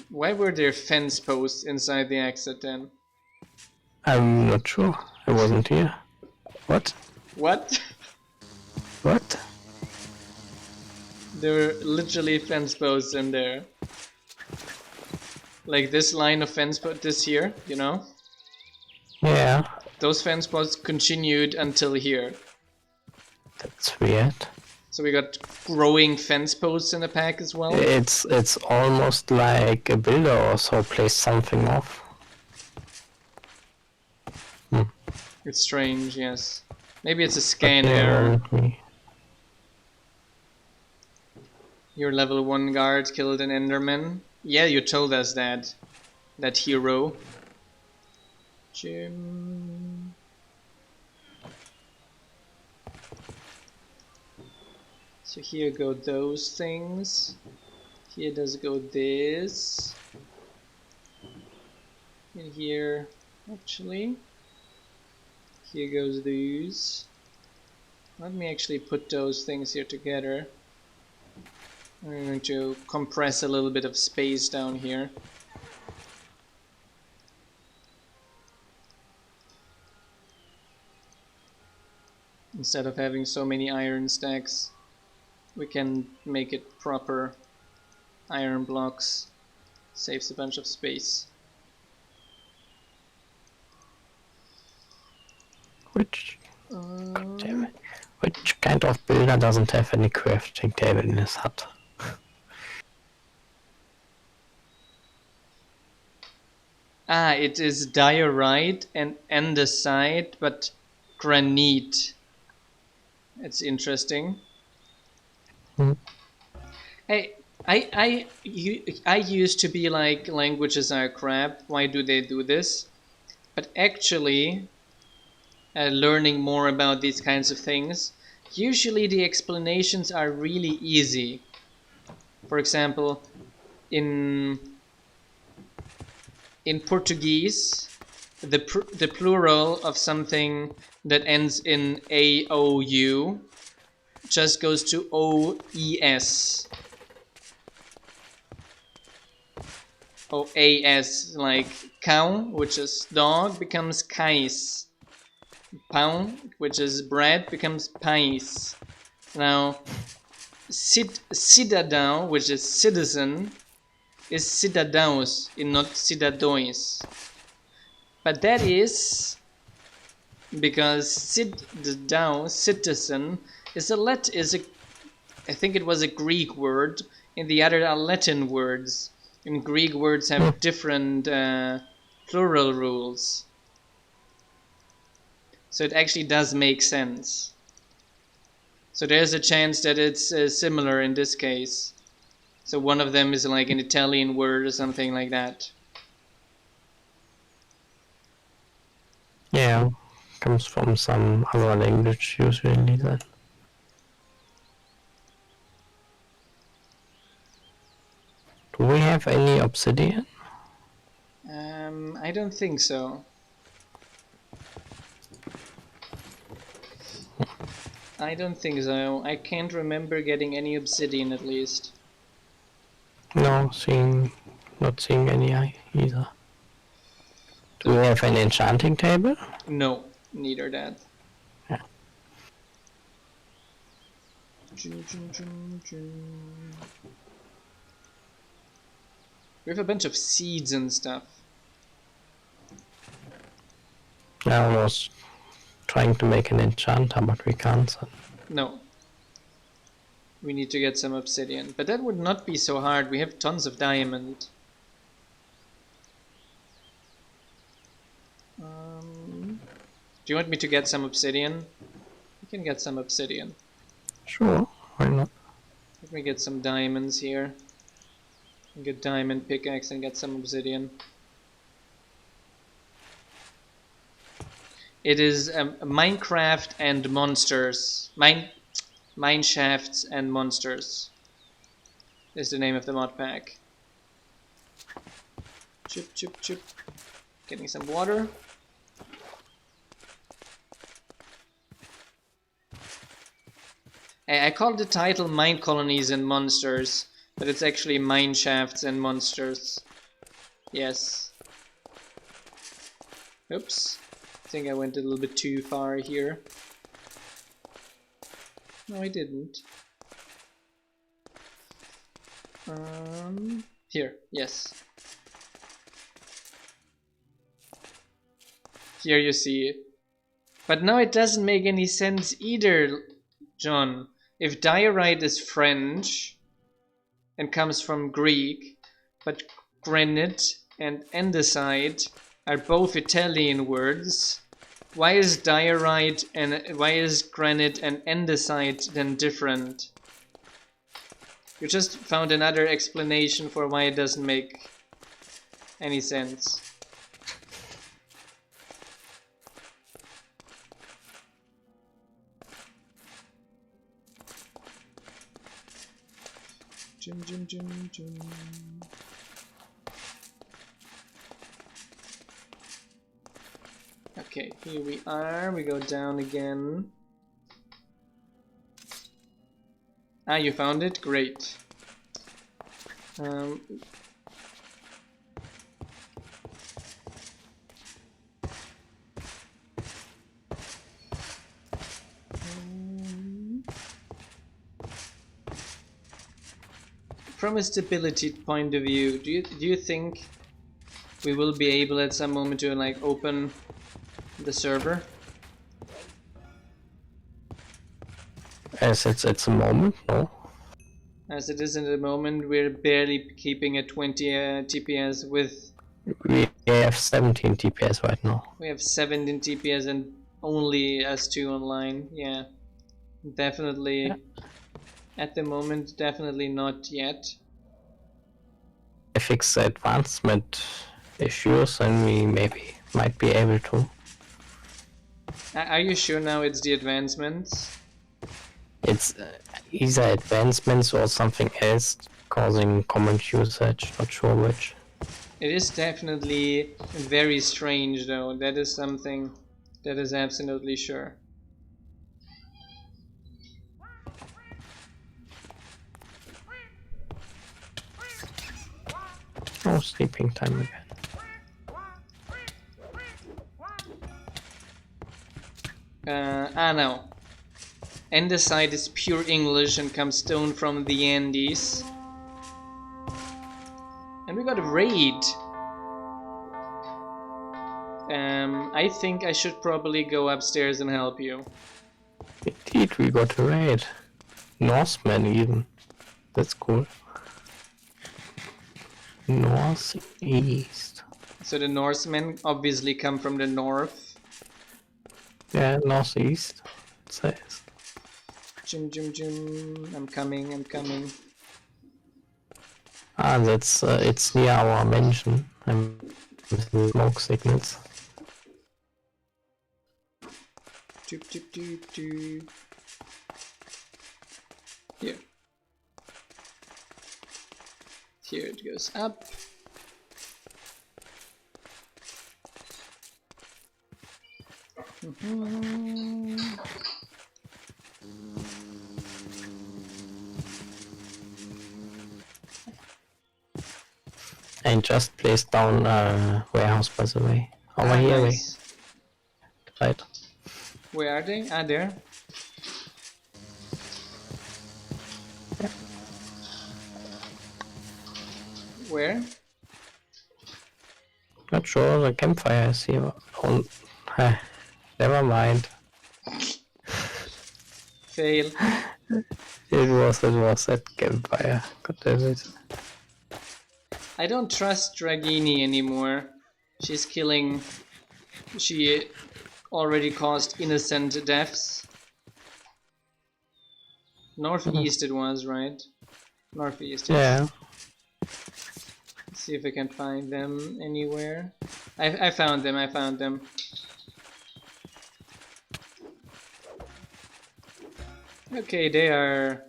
Why were there fence posts inside the exit then? I'm not sure. I wasn't here. What? What? What? There were literally fence posts in there. Like this line of fence posts, this here, you know? Yeah. Those fence posts continued until here. That's weird. So we got growing fence posts in the pack as well. It's almost like a builder also plays something off. It's strange, yes. Maybe it's a But scan yeah, error. me. Your level 1 guard killed an enderman. Yeah, you told us that. That hero. Jim. So here go those things. Here does go this. And here, actually. Here goes these. Let me actually put those things here together. I'm going to compress a little bit of space down here. Instead of having so many iron stacks, we can make it proper iron blocks. Saves a bunch of space. Which damn it. Which kind of builder doesn't have any crafting table in his hut? It is diorite and andesite, but granite. It's interesting. Hey, I used to be like, languages are crap. Why do they do this? But actually, learning more about these kinds of things, usually the explanations are really easy. For example, in Portuguese, the plural of something that ends in AOU just goes to OES. OAS, like cow, which is dog, becomes cais. Pão, which is bread, becomes pais. Now, cidadão, which is citizen, is cidadãos and not cidadões. But that is because cidadão, citizen, is a I think it was a Greek word, and the other are Latin words. And Greek words have different plural rules. So it actually does make sense. So there's a chance that it's similar in this case. So one of them is like an Italian word or something like that. Yeah, comes from some other language usually then. Do we have any obsidian? I don't think so. I don't think so. I can't remember getting any obsidian at least. No, not seeing any either. Do we have an enchanting table? No, neither that. Yeah. We have a bunch of seeds and stuff. I was trying to make an enchanter, but we can't. So. No. We need to get some obsidian. But that would not be so hard. We have tons of diamond. Do you want me to get some obsidian? We can get some obsidian. Sure, why not? Let me get some diamonds here. Get diamond pickaxe and get some obsidian. It is Minecraft and monsters. Mine shafts and monsters is the name of the mod pack. Chip, chip, chip. Getting some water. I called the title Minecolonies and Monsters, but it's actually Mine Shafts and Monsters. Yes. Oops. I think I went a little bit too far here. No, I didn't. Here, yes. Here you see it. But now it doesn't make any sense either, John. If diorite is French and comes from Greek, but granite and andesite are both Italian words, why is diorite and why is granite and andesite then different? You just found another explanation for why it doesn't make any sense. Jum, jum, jum, jum. Okay, here we are. We go down again. Ah, you found it? Great. From a stability point of view, do you think we will be able at some moment to like open the server? As it's a moment, no. As it is in the moment, we're barely keeping at 20 TPS with... We have 17 TPS right now. We have 17 TPS and only S2 online. Yeah, definitely. Yeah. At the moment, definitely not yet. I fix the advancement issues and we maybe might be able to. Are you sure now it's the advancements? It's either advancements or something else causing common usage, not sure which. It is definitely very strange though, that is something that is absolutely sure. Oh, sleeping time again. No. Andesite is pure English and comes down from the Andes. And we got a raid. I think I should probably go upstairs and help you. Indeed, we got a raid. Norsemen even. That's cool. Northeast. So the Norsemen obviously come from the north. Yeah, northeast. It says. Jim. I'm coming. Ah, that's it's near our mansion. I'm with the smoke signals. Doop. Here. Here it goes up. And just placed down a warehouse by the way. Over here, nice. Right. Where are they? Ah, there. Yeah. Where? Not sure, the campfire is here. Oh, never mind. Fail. It was that campfire. God damn it. I don't trust Dragini anymore. She's killing... She already caused innocent deaths. Northeast it was, right? Northeast. Yeah. Let's see if I can find them anywhere. I found them. Okay, they are...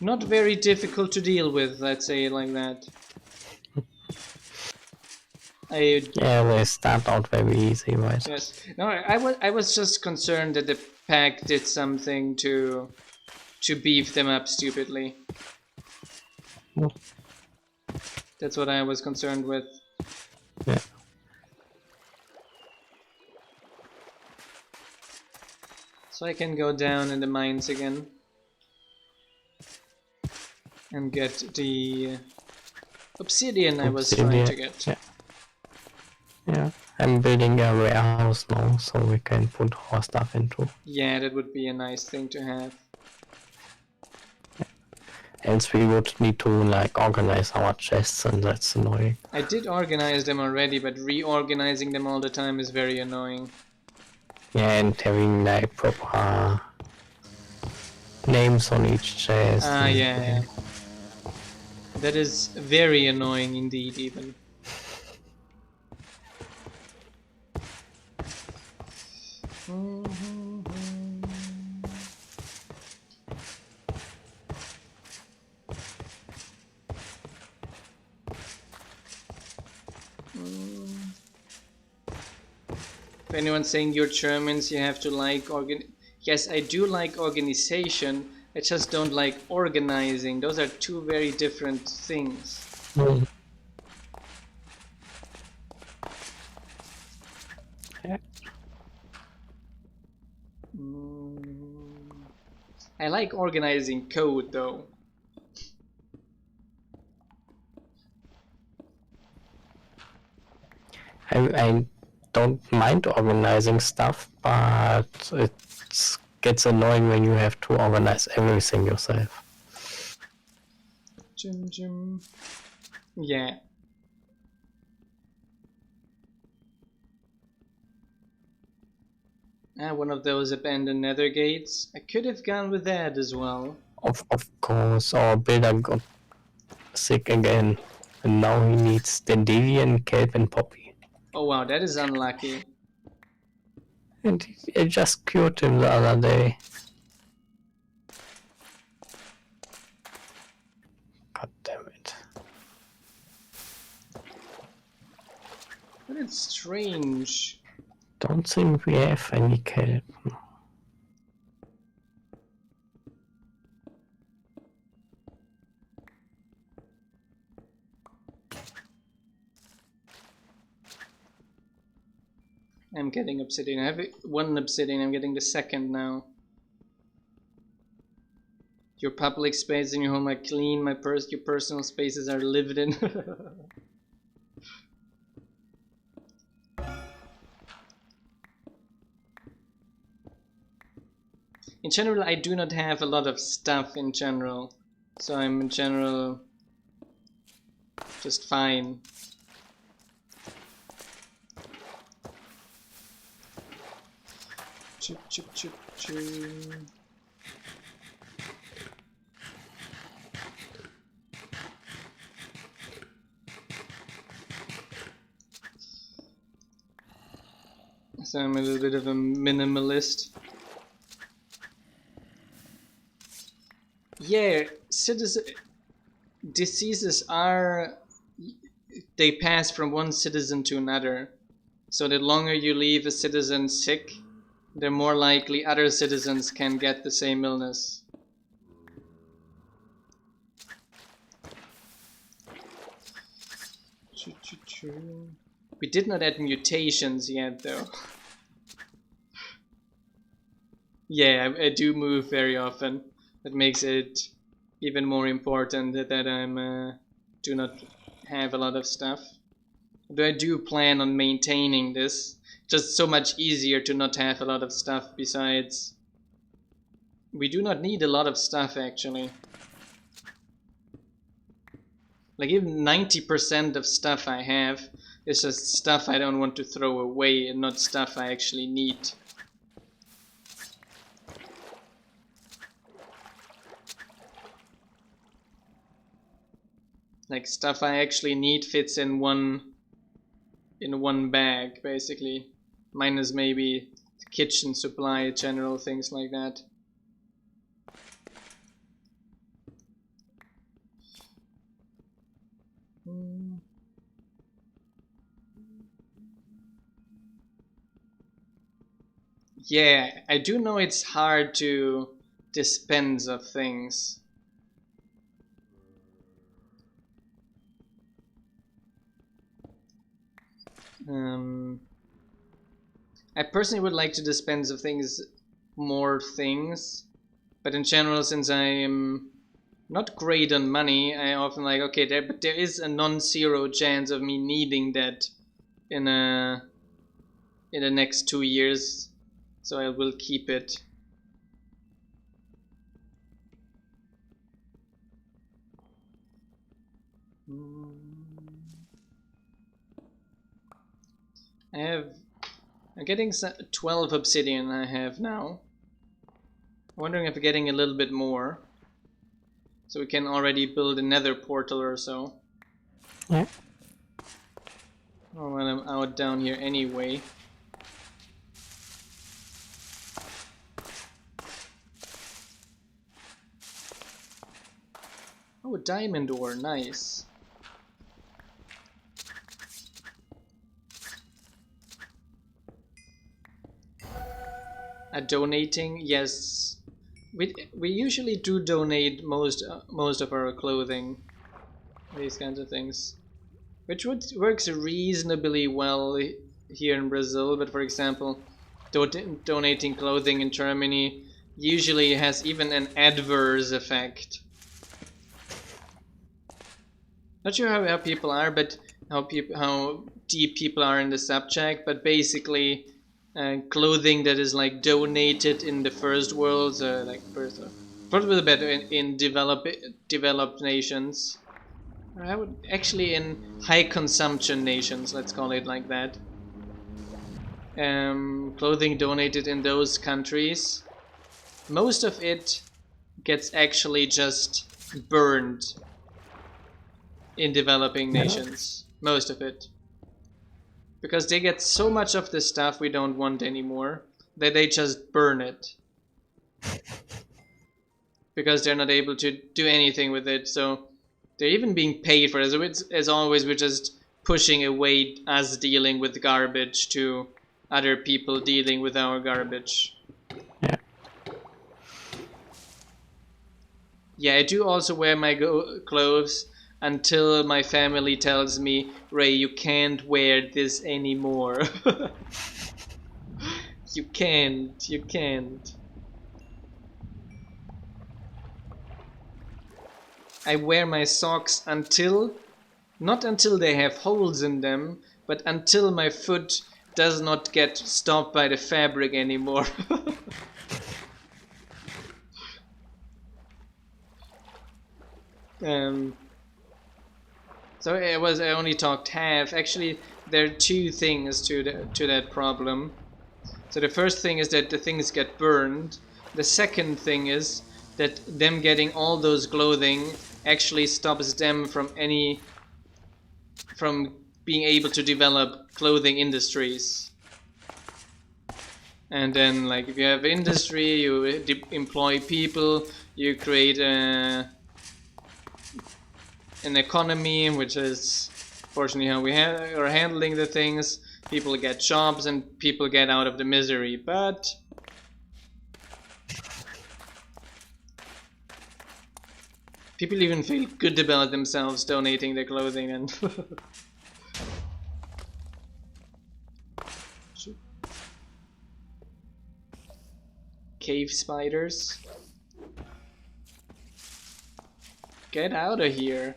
not very difficult to deal with, let's say it like that. Yeah, they start out very easy, right? Yes. No, I was just concerned that the pack did something to beef them up stupidly. Oh. That's what I was concerned with. Yeah. So I can go down in the mines again and get the obsidian I was trying to get. Yeah. I'm building a warehouse now, so we can put our stuff into. Yeah, that would be a nice thing to have. Else we would need to like organize our chests, and that's annoying. I did organize them already, but reorganizing them all the time is very annoying. Yeah, and having like proper names on each chest. Ah, yeah. That is very annoying indeed, even. If anyone's saying you're Germans, you have to like Yes, I do like organization. I just don't like organizing. Those are two very different things. Yeah. I like organizing code though. I don't mind organizing stuff, but it gets annoying when you have to organize everything yourself. Yeah. One of those abandoned nether gates. I could have gone with that as well. Of course, our builder got sick again, and now he needs the Deviant, Kelp, and Poppy. Oh wow, that is unlucky. And I just cured him the other day. God damn it. But it's strange. Don't think we have any kelp. I'm getting obsidian. I have one obsidian, I'm getting the second now. Your public space in your home are clean, your personal spaces are lived in. In general, I do not have a lot of stuff in general, so I'm in general just fine. Chip, chip, chip, chip. So I'm a little bit of a minimalist. Yeah, diseases are... They pass from one citizen to another. So the longer you leave a citizen sick, the more likely other citizens can get the same illness. We did not add mutations yet, though. Yeah, I do move very often. That makes it even more important that I'm do not have a lot of stuff. But I do plan on maintaining this. Just so much easier to not have a lot of stuff. Besides, we do not need a lot of stuff actually. Like even 90% of stuff I have is just stuff I don't want to throw away and not stuff I actually need. Like stuff I actually need fits in one bag basically. Minus maybe kitchen supply, general things like that. Yeah, I do know it's hard to dispense of things. I personally would like to dispense of more things, but in general, since I am not great on money, I often like, okay, but there is a non-zero chance of me needing that in a in the next 2 years, so I will keep it. I'm getting 12 obsidian I have now. Wondering if I'm getting a little bit more, so we can already build a nether portal or so. Yeah. Or when I'm out down here anyway. Oh, diamond ore, nice. Donating, yes. We usually do donate most of our clothing, these kinds of things, which works reasonably well here in Brazil. But for example, donating clothing in Germany usually has even an adverse effect. Not sure how people are, but how deep people are in the subject. But basically, clothing that is like donated in the first world, like first world better in developed nations. I would actually in high consumption nations, let's call it like that. Clothing donated in those countries, most of it gets actually just burned in developing nations. Most of it. Because they get so much of the stuff we don't want anymore that they just burn it. Because they're not able to do anything with it, so they're even being paid for it. So it's, as always, we're just pushing away us dealing with garbage to other people dealing with our garbage. Yeah. Yeah, I do also wear my clothes until my family tells me, Ray, you can't wear this anymore. You can't. I wear my socks not until they have holes in them, but until my foot does not get stopped by the fabric anymore. So I only talked half. Actually, there are two things to that problem. So the first thing is that the things get burned. The second thing is that them getting all those clothing actually stops them from being able to develop clothing industries. And then, like, if you have industry, you employ people, you create an economy, which is fortunately how we are handling the things. People get jobs and people get out of the misery, but people even feel good about themselves donating their clothing and cave spiders. Get out of here.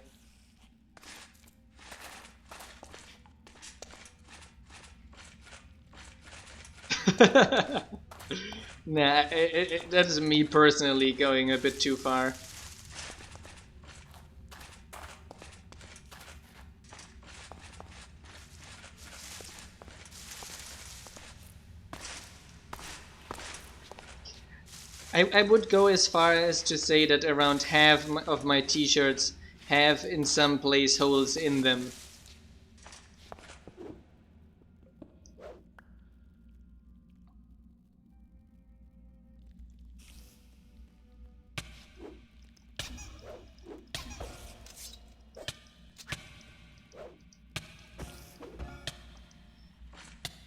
Nah, that's me personally going a bit too far. I would go as far as to say that around half of my t-shirts have in some place holes in them.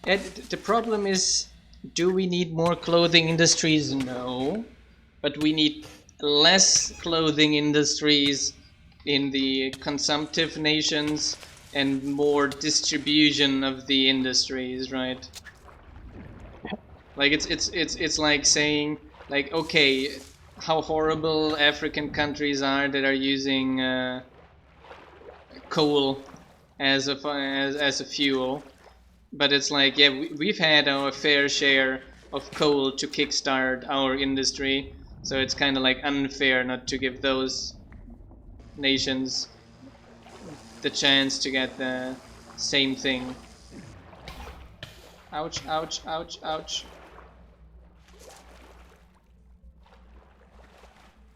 And the problem is, do we need more clothing industries? No. But we need less clothing industries in the consumptive nations and more distribution of the industries, right? Like it's like saying, like, okay, how horrible African countries are that are using coal as a fuel. But it's like, yeah, we've had our fair share of coal to kickstart our industry, so it's kind of like unfair not to give those nations the chance to get the same thing. Ouch, ouch, ouch, ouch.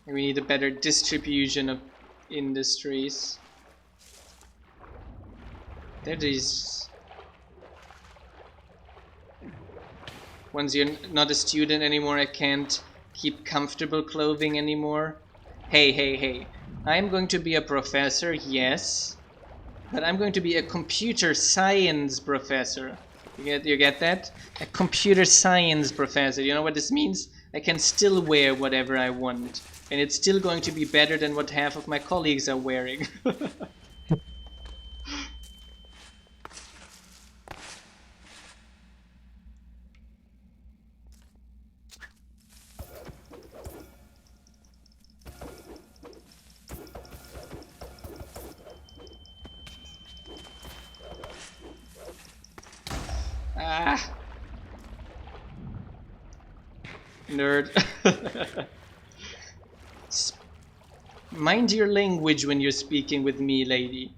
We need a better distribution of industries. There are these... Once you're not a student anymore, I can't keep comfortable clothing anymore. Hey, hey, hey. I'm going to be a professor, yes. But I'm going to be a computer science professor. You get that? A computer science professor. You know what this means? I can still wear whatever I want. And it's still going to be better than what half of my colleagues are wearing. Ah! Nerd. Mind your language when you're speaking with me, lady.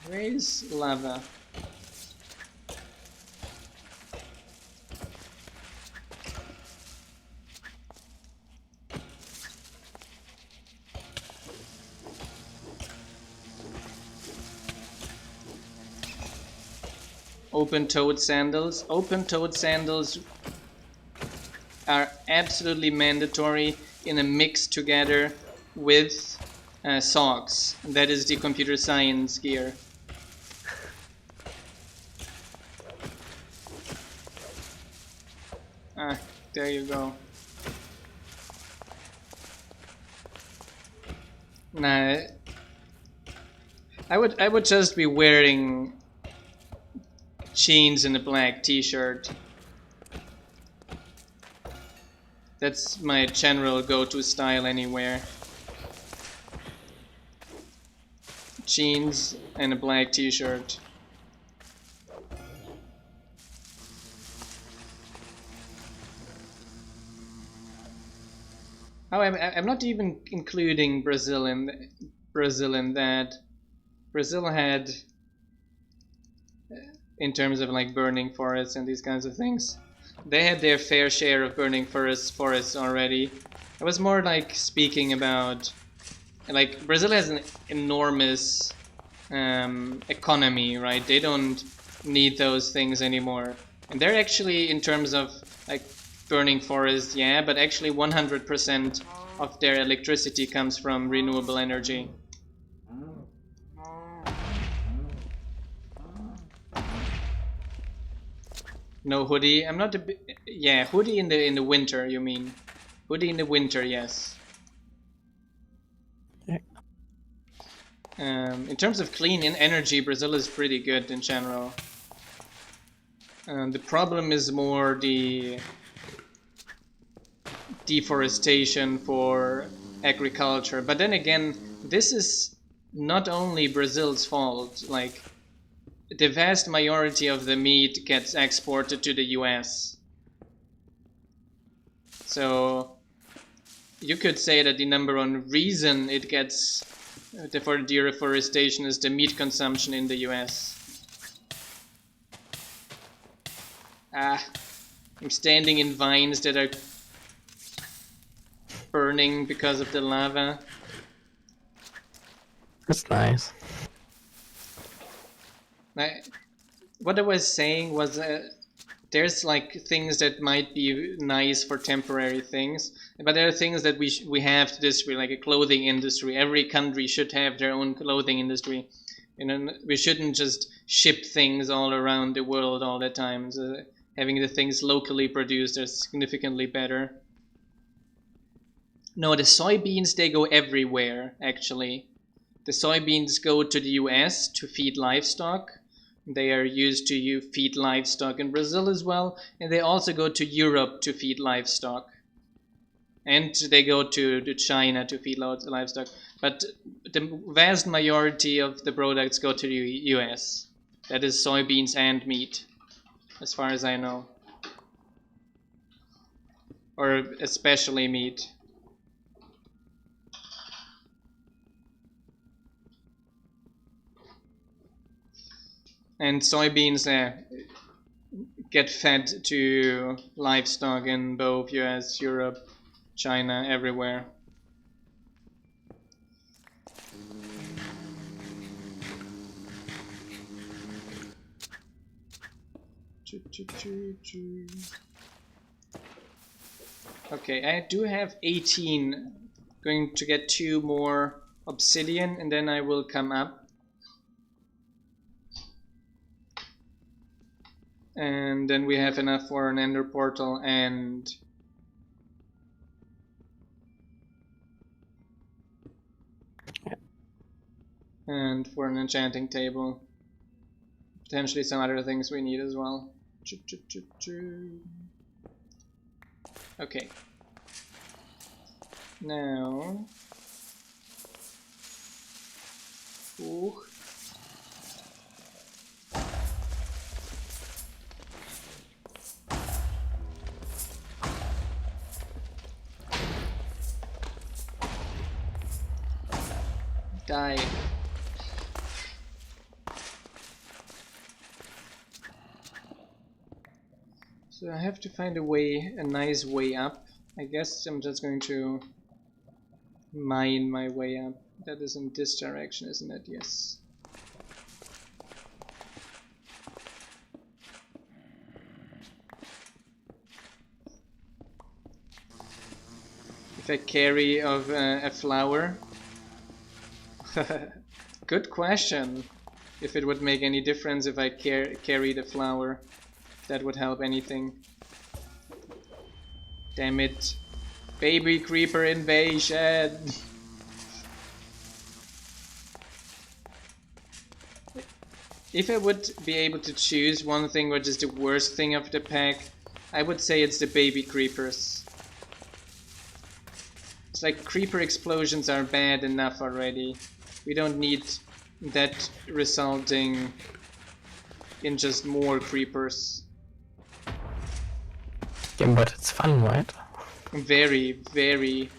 Where's lava? Open-toed sandals. Open-toed sandals are absolutely mandatory in a mix together with socks. That is the computer science gear. Ah, there you go. Nah, I would just be wearing jeans and a black t-shirt. That's my general go-to style anywhere. Jeans and a black t-shirt. Oh, I'm not even including Brazil in that. Brazil had, in terms of like burning forests and these kinds of things, they had their fair share of burning forests already. I was more like speaking about, like, Brazil has an enormous economy, right? They don't need those things anymore, and they're actually, in terms of like burning forests, yeah, but actually 100% of their electricity comes from renewable energy. No hoodie. I'm not a yeah, hoodie in the winter, you mean? Hoodie in the winter, yes. Yeah. In terms of clean energy, Brazil is pretty good in general. The problem is more the deforestation for agriculture. But then again, this is not only Brazil's fault. Like, the vast majority of the meat gets exported to the US. So you could say that the number one reason it gets for deforestation is the meat consumption in the US. Ah, I'm standing in vines that are burning because of the lava. That's nice. What I was saying was there's like things that might be nice for temporary things, but there are things that we have to this, like a clothing industry. Every country should have their own clothing industry. You know, we shouldn't just ship things all around the world all the time. So having the things locally produced are significantly better. No, the soybeans, they go everywhere, actually. The soybeans go to the US to feed livestock. They are used to feed livestock in Brazil as well, and they also go to Europe to feed livestock. and they go to China to feed livestock. But the vast majority of the products go to the US. That is soybeans and meat, as far as I know. Or especially meat. And soybeans get fed to livestock in both US, Europe, China, everywhere. Okay, I do have 18. Going to get 2 more obsidian and then I will come up. And then we have enough for an ender portal and for an enchanting table. Potentially some other things we need as well. Okay. Now. Ooh. Die. So I have to find a nice way up. I guess I'm just going to mine my way up. That is in this direction, isn't it? Yes. If I carry of a flower. Good question. If it would make any difference if I carry the flower. That would help anything. Damn it. Baby creeper invasion! If I would be able to choose one thing which is the worst thing of the pack, I would say it's the baby creepers. It's like creeper explosions are bad enough already. We don't need that resulting in just more creepers. Yeah, but it's fun, right? Very, very.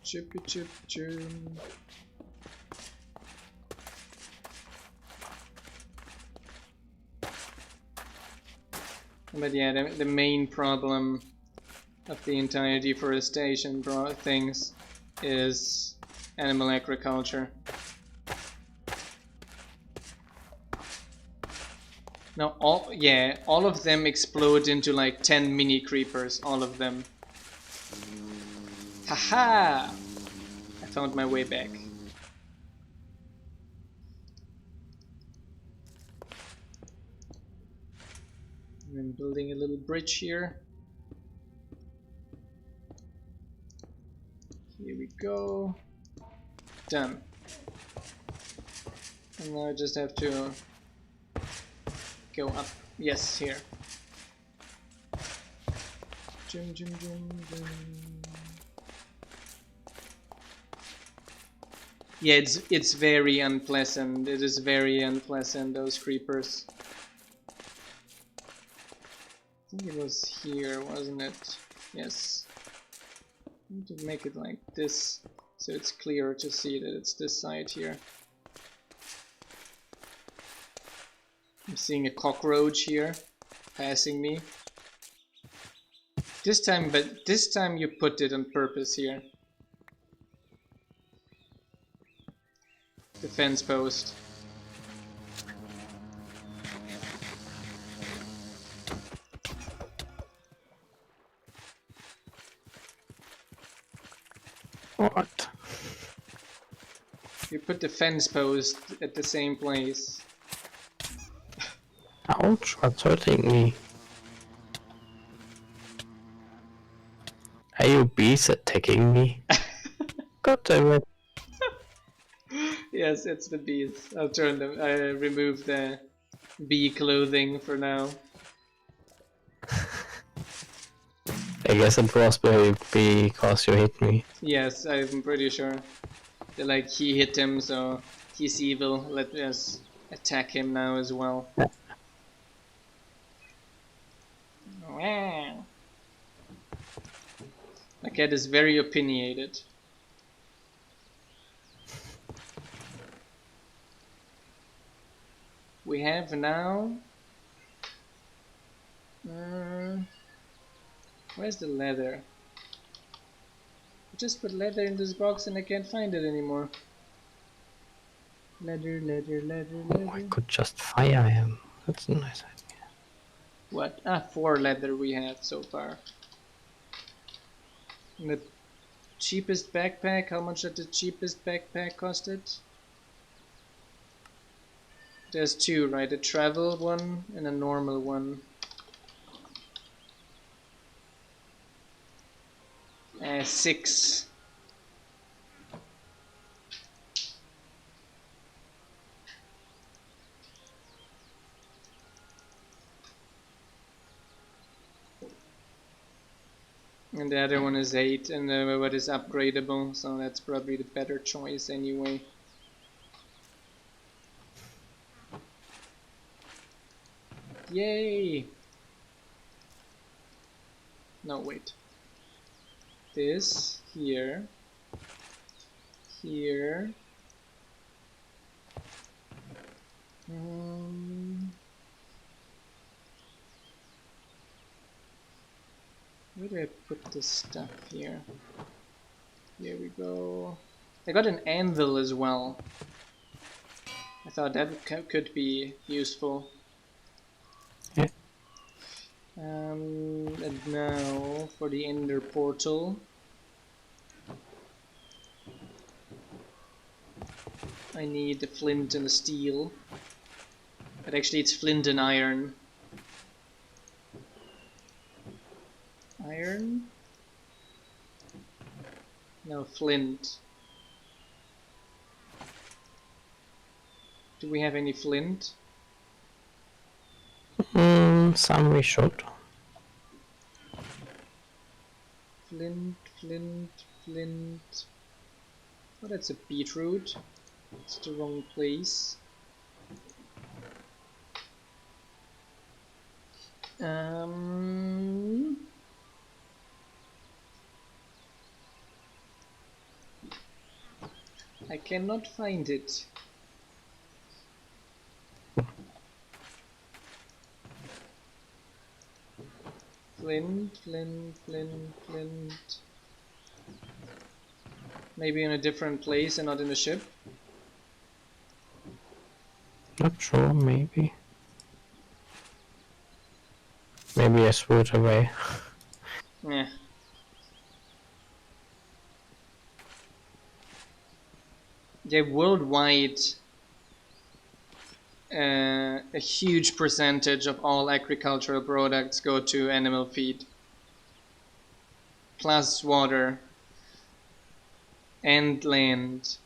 Chippy chip chum. But yeah, the main problem of the entire deforestation things is animal agriculture. No, all of them explode into like 10 mini creepers, all of them. Haha! I found my way back. I'm building a little bridge here. Here we go. Done. And now I just have to go up. Yes, here. Jim. Yeah, it's very unpleasant. It is very unpleasant, those creepers. I think it was here, wasn't it? Yes. I need to make it like this, so it's clearer to see that it's this side here. I'm seeing a cockroach here, passing me. This time you put it on purpose here. The fence post. What? You put the fence post at the same place. Ouch, what's hurting me? Are you bees attacking me? God damn it. Yes, it's the bees. I'll turn them. I remove the bee clothing for now. I guess it was because you hit me. Yes, I'm pretty sure. That, like, he hit him, so he's evil. Let us attack him now as well. My cat is very opinionated. We have now... where's the leather? I just put leather in this box and I can't find it anymore. Leather, leather, leather, leather. Oh, I could just fire him. That's a nice idea. What? Ah, 4 leather we have so far. And the cheapest backpack, how much did the cheapest backpack cost it? There's 2, right? A travel one and a normal one. 6. And the other one is 8, and what is upgradable, so that's probably the better choice anyway. Yay! No, wait. This, here, here. Where do I put this stuff here? Here we go. I got an anvil as well. I thought that could be useful. Yeah. And now for the ender portal. I need the flint and the steel. But actually it's flint and iron. Iron? No, flint. Do we have any flint? Some we should. Flint, flint, flint. Oh, that's a beetroot. It's the wrong place. I cannot find it. Flint, flint, flint, flint. Maybe in a different place and not in the ship? Not sure, maybe. Maybe I threw it away. Yeah. Yeah, worldwide, a huge percentage of all agricultural products go to animal feed. Plus water. And land.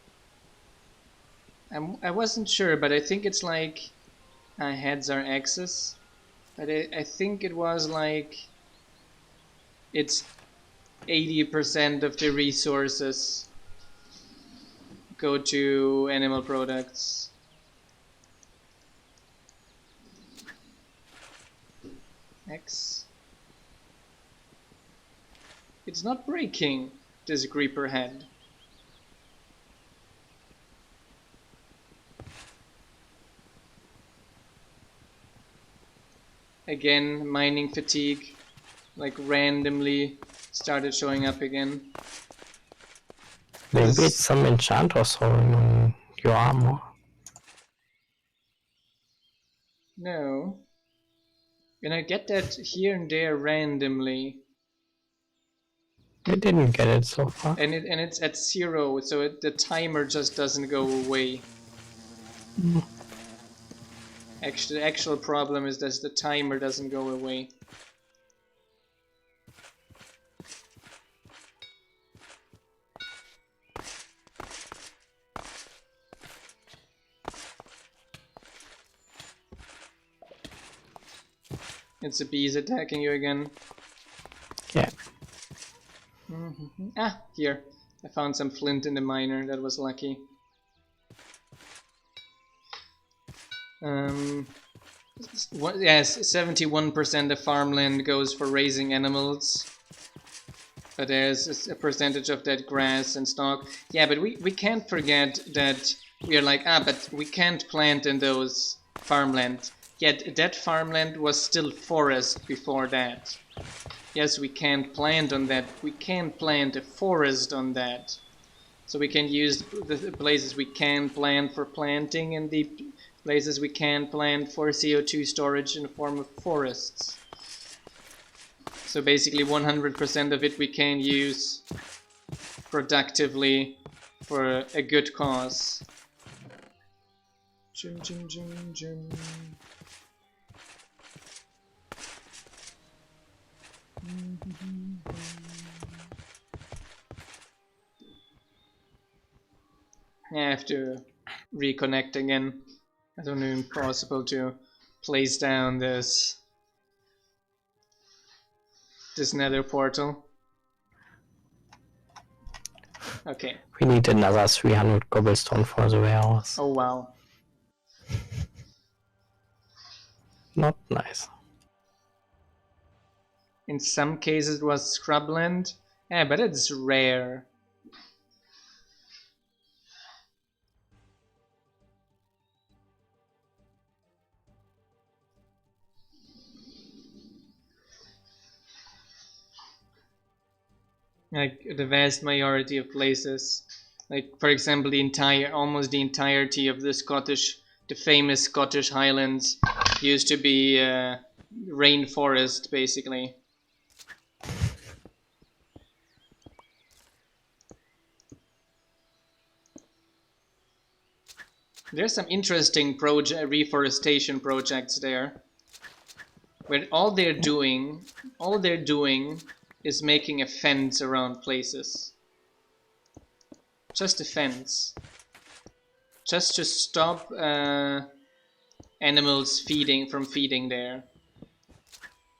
I wasn't sure, but I think it's like heads are axis. But I think it was like it's 80% of the resources go to animal products. X. It's not breaking, this creeper head. Again, mining fatigue, like randomly started showing up again. Maybe it's some enchant or so on your armor. No. And I get that here and there randomly. I didn't get it so far. And it's at 0, so the timer just doesn't go away. Actually, the actual problem is that the timer doesn't go away. It's the bees attacking you again. Yeah. Ah, here. I found some flint in the miner. That was lucky. Yes, 71% of farmland goes for raising animals. But there's a percentage of that grass and stock. Yeah, but we can't forget that we are like, but we can't plant in those farmland. Yet that farmland was still forest before that. Yes, we can't plant on that. We can't plant a forest on that. So we can use the places we can plant for planting and the places we can plant for CO2 storage in the form of forests. So basically 100% of it we can use productively for a good cause. Jim, Jim, Jim, Jim. I have to reconnect again. I don't know, impossible to place down this nether portal. Okay. We need another 300 cobblestone for the warehouse. Oh wow. Not nice. In some cases it was scrubland. Yeah, but it's rare. Like the vast majority of places, like for example almost the entirety of the famous Scottish Highlands used to be rainforest basically. There's some interesting reforestation projects there, where all they're doing is making a fence around places. Just a fence. Just to stop animals from feeding there.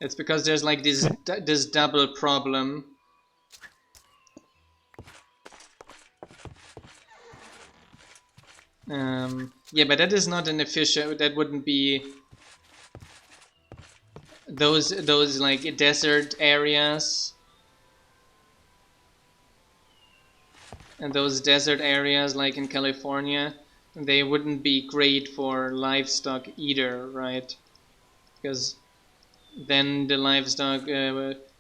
It's because there's like this double problem. Yeah, but that is not an efficient. That wouldn't be those like desert areas. And those desert areas like in California, they wouldn't be great for livestock either, right? Because then the livestock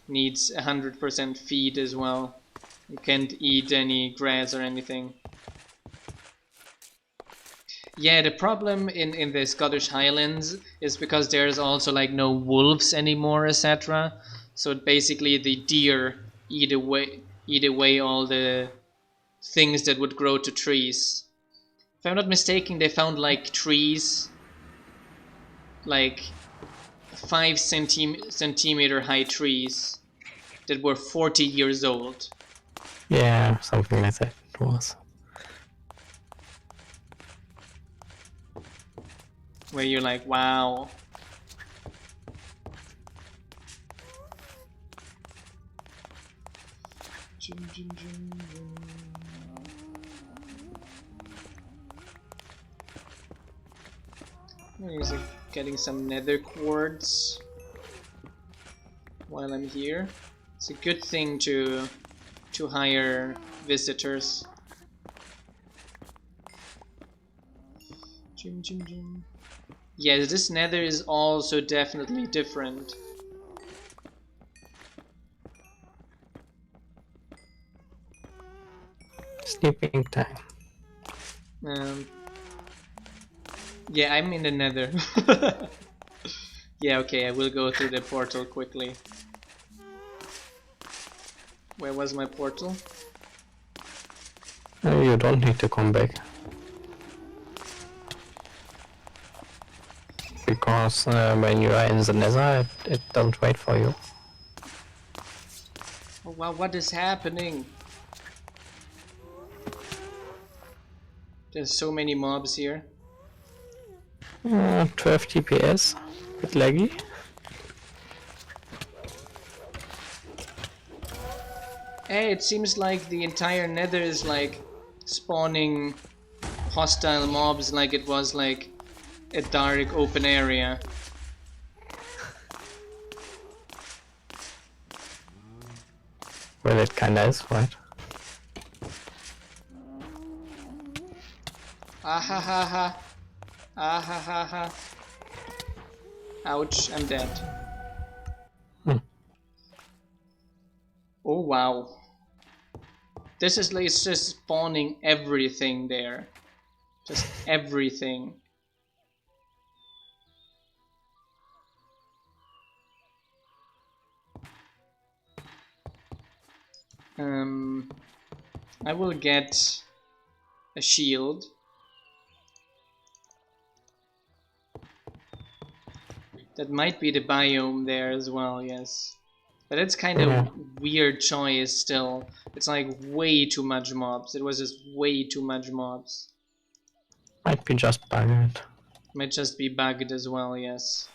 needs 100% feed as well. You can't eat any grass or anything. Yeah, the problem in the Scottish Highlands is because there's also like no wolves anymore, etc. So basically the deer eat away all the things that would grow to trees. If I'm not mistaken, they found like trees, like 5 centimeter high trees that were 40 years old. Yeah, something like that it was. Where you're like, wow. He's like getting some nether quartz while I'm here. It's a good thing to hire visitors. Yeah, this nether is also definitely different. Sleeping time. Yeah, I'm in the nether. Yeah, okay, I will go through the portal quickly. Where was my portal? You don't need to come back. Because when you are in the nether, it doesn't wait for you. Oh wow, what is happening? There's so many mobs here. 12 TPS, bit laggy. Hey, it seems like the entire nether is like spawning hostile mobs like it was like a dark open area. Well, it kinda is, right? Ah ha ha ha. Ah ha ha ha. Ouch, I'm dead. Hmm. Oh wow. This is like, it's just spawning everything there. Just everything. I will get a shield. That might be the biome there as well, yes. But it's kind of Yeah. weird choice still. It's like way too much mobs. It was just way too much mobs. Might be just bugged. Might just be bugged as well, yes.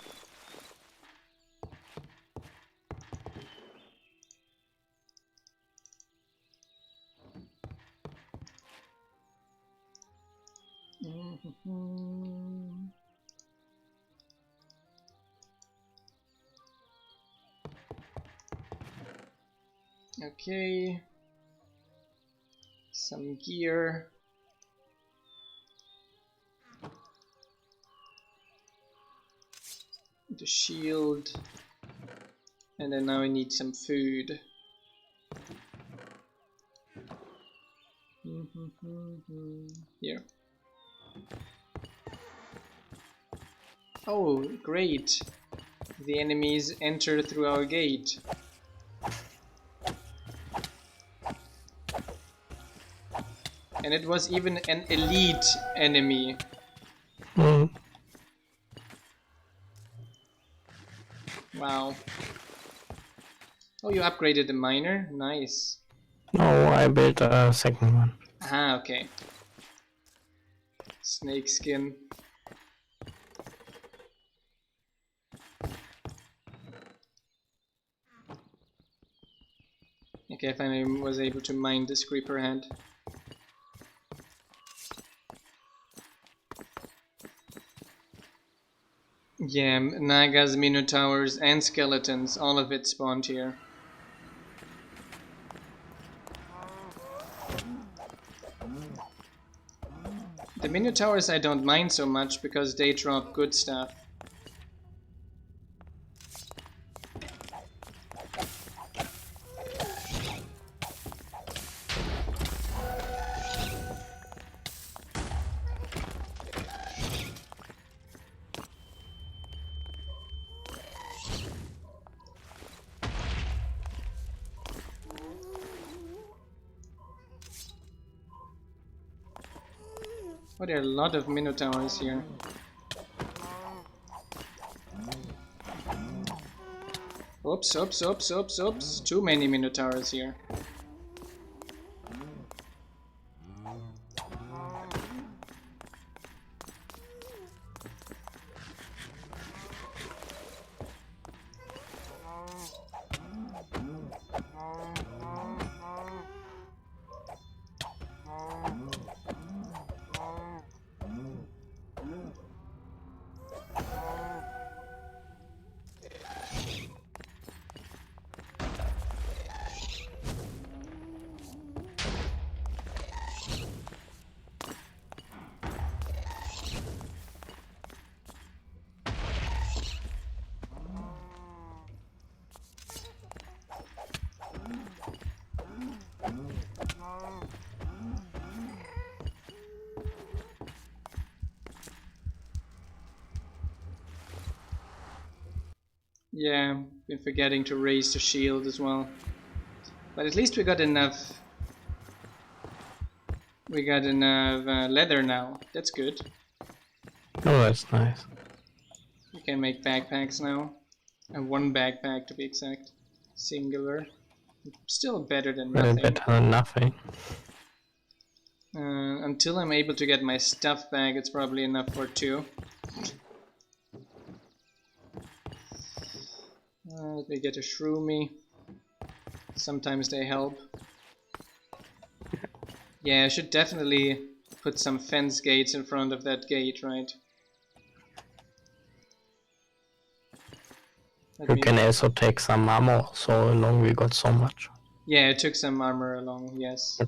Okay. Some gear. The shield. And then now I need some food. Here. Oh, great. The enemies enter through our gate. And it was even an elite enemy. Mm. Wow. Oh, you upgraded the miner? Nice. No, I built a second one. Ah, okay. Snake skin. Okay, I finally was able to mine this creeper head. Yeah, Nagas, Minotaurs, and skeletons, all of it spawned here. The Minotaurs I don't mind so much because they drop good stuff. Oh, there are a lot of Minotaurs here. Oops, oops, oops, oops, oops. Too many Minotaurs here. Yeah, been forgetting to raise the shield as well. But at least we got enough. We got enough leather now. That's good. Oh, that's nice. We can make backpacks now. And one backpack to be exact. Singular. Still better than Well, nothing. better than nothing. Until I'm able to get my stuff back, it's probably enough for two. Let me get a shroomy. Sometimes they help. Yeah, I should definitely put some fence gates in front of that gate, right? You can also take some armor, so long we got so much. Yeah, I took some armor along, yes.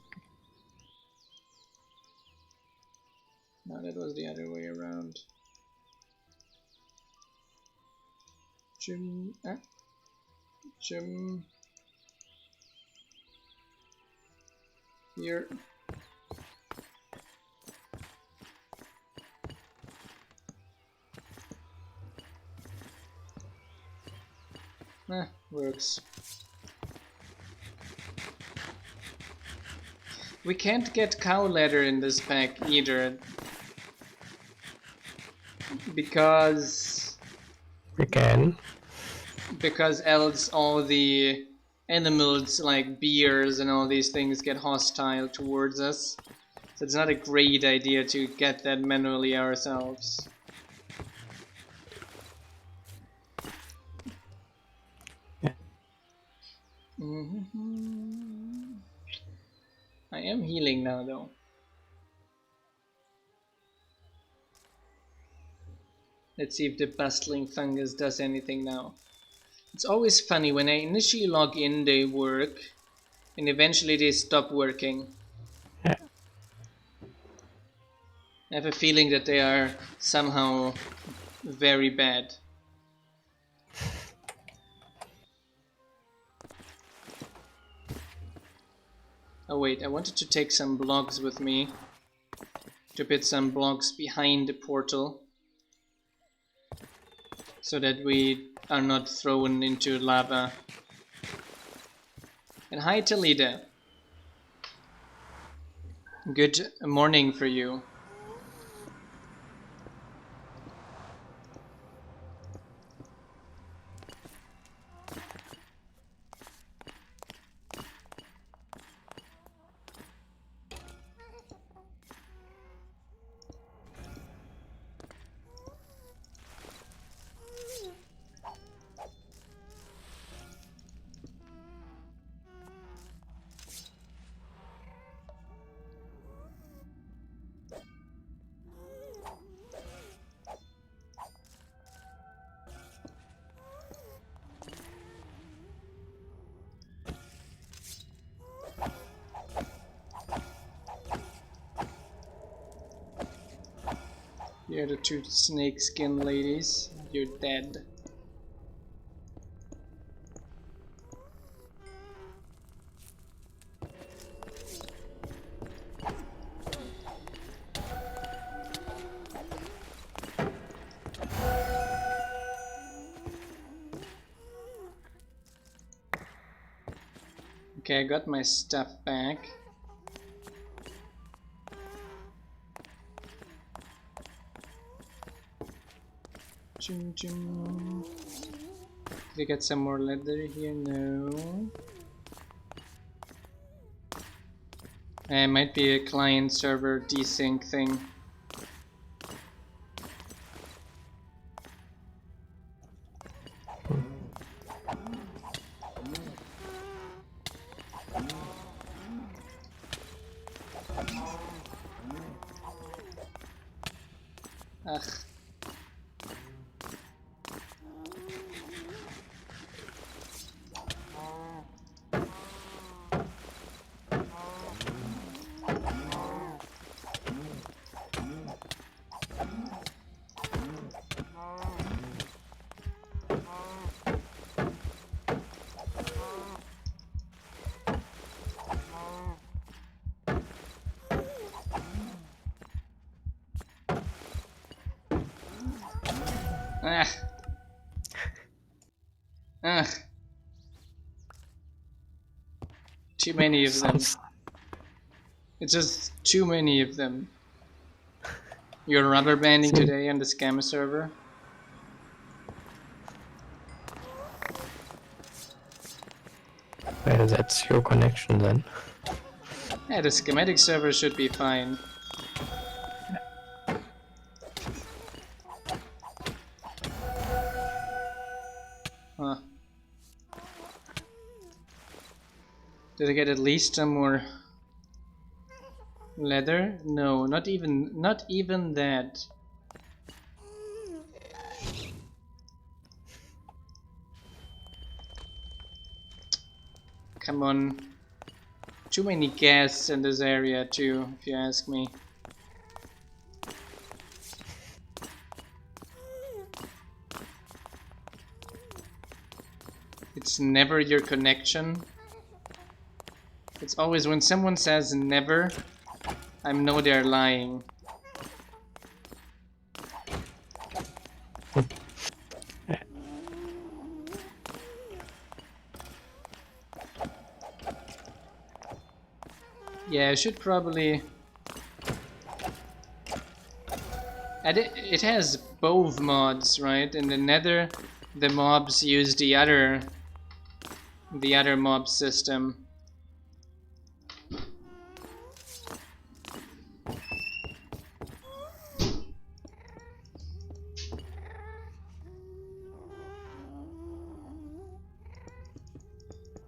No, that was the other way around. Jim. Jim. Here. Works. We can't get cow leather in this pack either. Because... We can. Because else all the animals like bears and all these things get hostile towards us. So it's not a great idea to get that manually ourselves. Yeah. I am healing now though. Let's see if the bustling fungus does anything now. It's always funny, when I initially log in they work, and eventually they stop working. Yeah. I have a feeling that they are somehow very bad. Oh wait, I wanted to take some blocks with me. To put some blocks behind the portal. So that we are not thrown into lava. And hi Talida. Good morning for you. You're the two snake skin ladies. You're dead. Okay, I got my stuff back. Chum chum. Did I get some more leather here? No. It might be a client server desync thing. Ugh. Ah. Ugh. Too many of them. It's just too many of them. You're rubber banding today on the scam server? Well, that's your connection then. Yeah, the schematic server should be fine. Huh. Did I get at least some more Leather? No, not even that. Come on. Too many guests in this area too, if you ask me. It's never your connection. It's always when someone says never, I know they're lying. Yeah, I should probably... It has both mods, right? In the Nether, the mobs use the other mob system.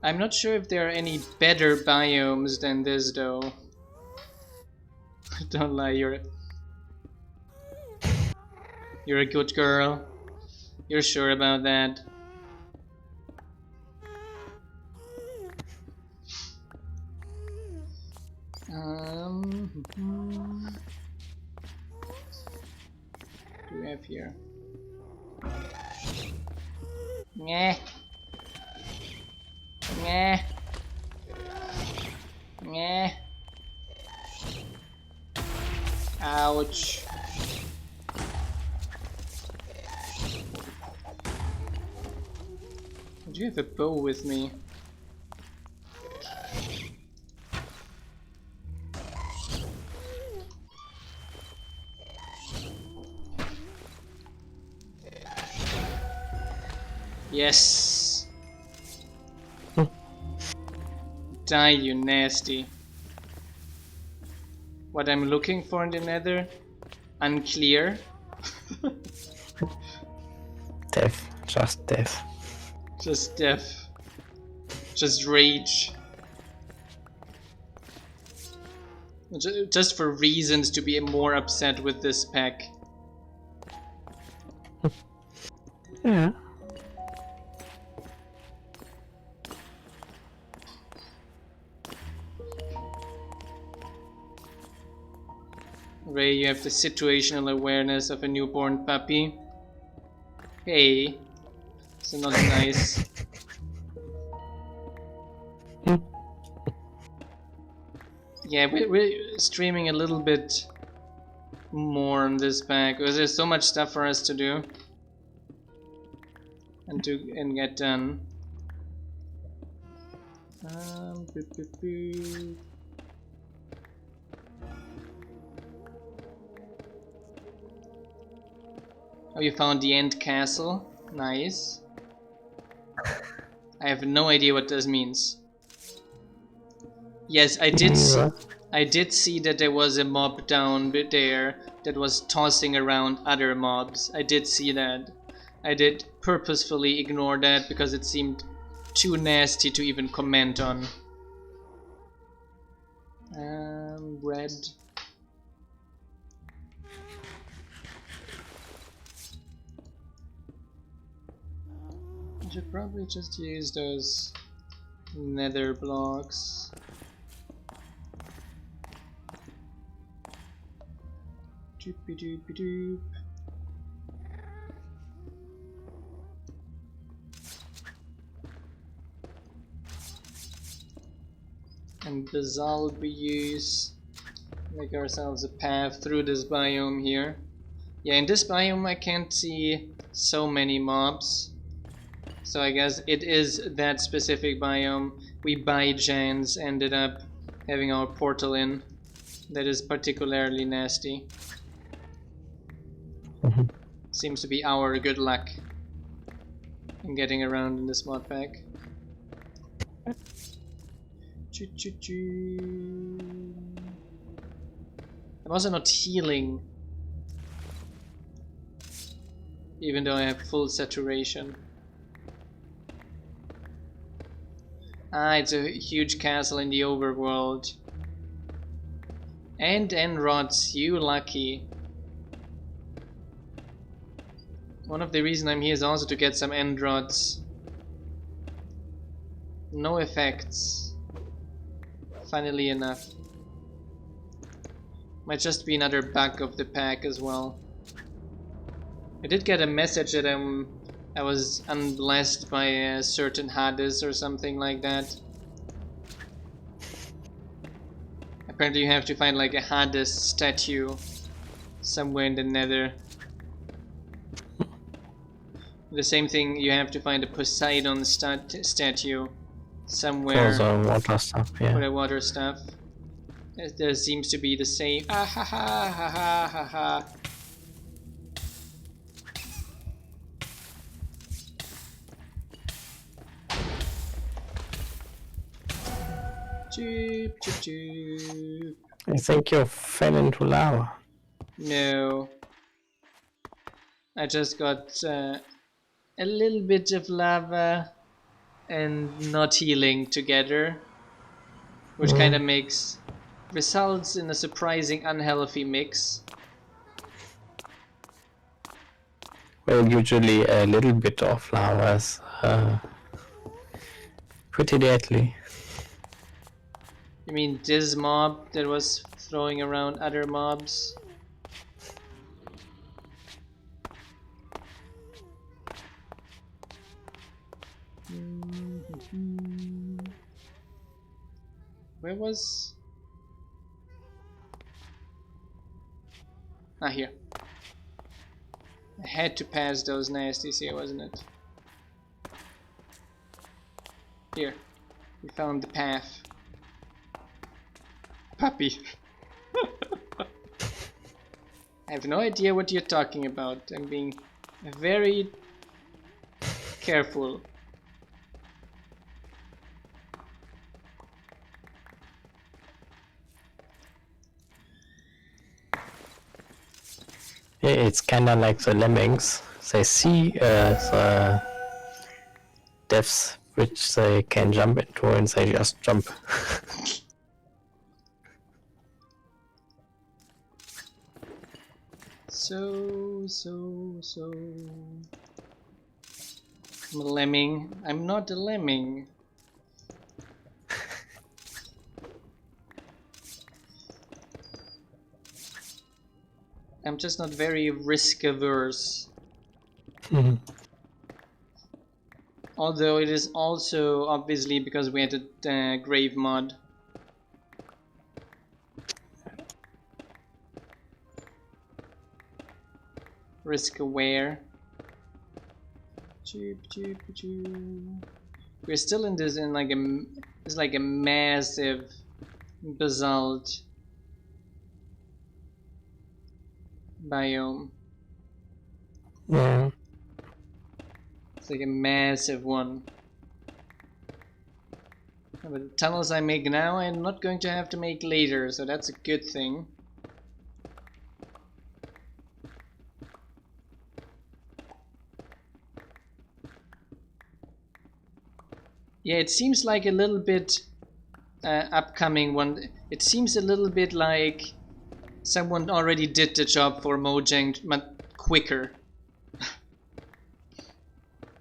I'm not sure if there are any better biomes than this, though. Don't lie, you're a good girl. You're sure about that? What do we have here? Nyeh. Nyeh. Nyeh. Ouch. Do you have a bow with me? Yes. Die, you nasty. What I'm looking for in the Nether? Unclear. Death. Just death. Just death. Just rage. Just for reasons to be more upset with this pack. Yeah. Ray, you have the situational awareness of a newborn puppy. Hey, so not nice. Yeah, we're streaming a little bit more on this pack because there's so much stuff for us to do and get done. Boop, boop, boop. Oh, you found the end castle. Nice. I have no idea what this means. Yes, I did see that there was a mob down there that was tossing around other mobs. I did see that. I did purposefully ignore that because it seemed too nasty to even comment on. Red. I should probably just use those nether blocks. Doopy doopy doop. And basalt we use. Make ourselves a path through this biome here. Yeah, in this biome I can't see so many mobs. So I guess it is that specific biome. We by chance ended up having our portal in. That is particularly nasty. Seems to be our good luck in getting around in this mod pack. Choo choo choo. I'm also not healing, even though I have full saturation. Ah, it's a huge castle in the overworld. And rods, you lucky. One of the reasons I'm here is also to get some end rods. No effects. Funnily enough. Might just be another bug of the pack as well. I did get a message that I was unblessed by a certain Hades or something like that. Apparently you have to find like a Hades statue somewhere in the nether. The same thing, you have to find a Poseidon statue somewhere For the water stuff, for yeah. the water stuff. There seems to be the same. Ah ha ha ha ha ha ha. Choop choop choop. I think you fell into lava. No. I just got a little bit of lava and not healing together, which kind of results in a surprising unhealthy mix. Well, usually a little bit of lava is pretty deadly. You mean this mob that was throwing around other mobs? Where was... Ah, here. I had to pass those nasties here, wasn't it? Here. We found the path. Puppy. I have no idea what you're talking about. I'm being very careful. Yeah, it's kind of like the lemmings. They see the depths which they can jump into and they just jump. So. I'm a lemming. I'm not a lemming. I'm just not very risk averse. Although it is also obviously because we had a grave mod. Risk aware. We're still in this it's like a massive basalt biome. Yeah. It's like a massive one. But the tunnels I make now I'm not going to have to make later, so that's a good thing. Yeah, it seems like a little bit upcoming one. It seems a little bit like someone already did the job for Mojang quicker.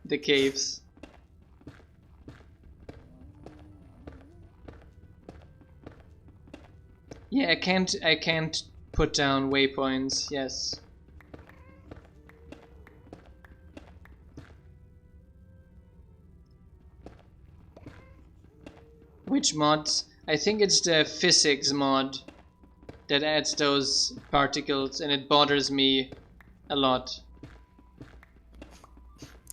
The caves. Yeah, I can't put down waypoints. Yes. Which mods? I think it's the physics mod that adds those particles, and it bothers me a lot.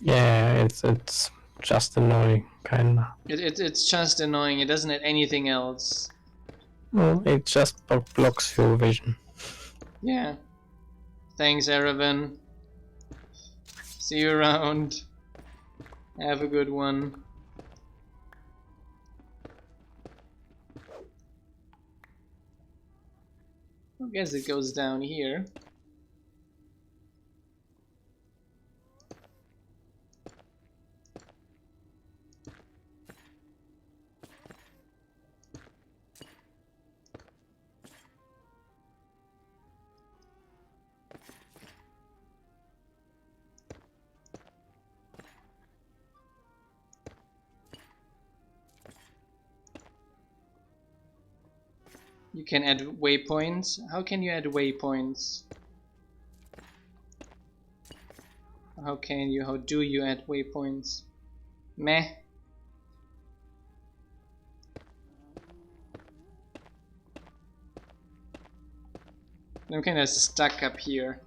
Yeah, it's just annoying, kinda. It's just annoying. It doesn't add anything else. Well, it just blocks your vision. Yeah. Thanks, Erevan. See you around. Have a good one. I guess it goes down here. You can add waypoints. How can you add waypoints? How do you add waypoints? Meh. I'm kind of stuck up here.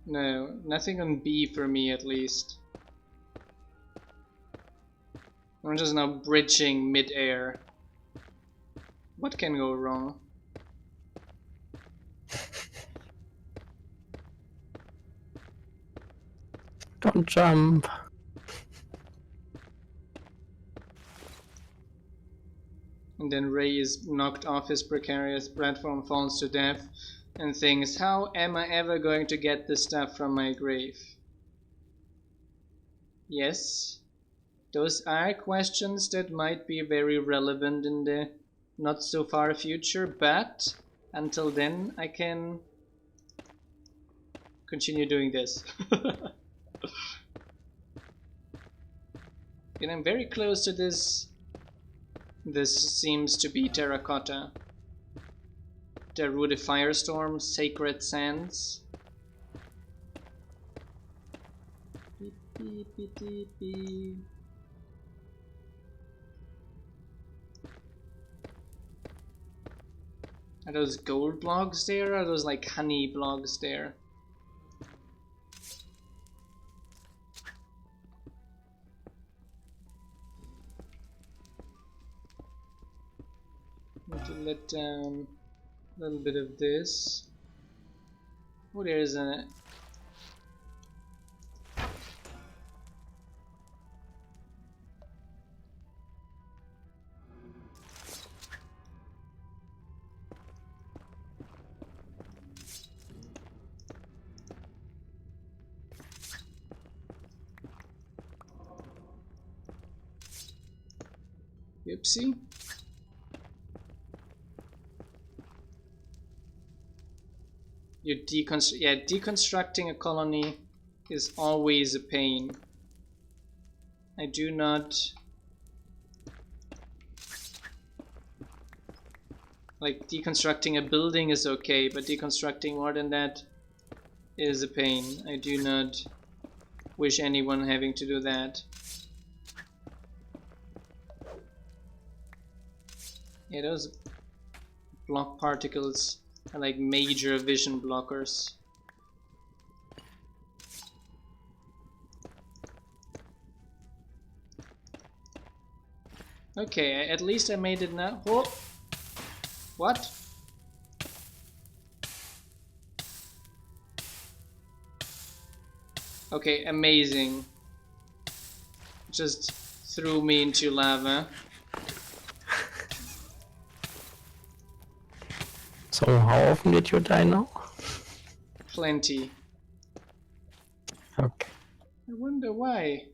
No, nothing on B for me at least. I'm just now bridging mid-air. What can go wrong? Don't jump. And then Ray is knocked off his precarious platform, falls to death, and thinks, how am I ever going to get this stuff from my grave? Yes, those are questions that might be very relevant in the not so far future, but until then I can continue doing this. And I'm very close to this. This seems to be terracotta. Darude Firestorm, Sacred Sands. Beep, beep, beep, beep, beep. Are those gold blocks there? Or are those like honey blocks there? Need to let down a little bit of this. Oh, there's a... Oopsie. Deconstructing a colony is always a pain. I do not like deconstructing a building is okay, but deconstructing more than that is a pain. I do not wish anyone having to do that. Yeah, those block particles are like major vision blockers. Okay, at least I made it now. Whoa! What? Okay, amazing. Just threw me into lava. So how often did you die now? Plenty. Okay. I wonder why.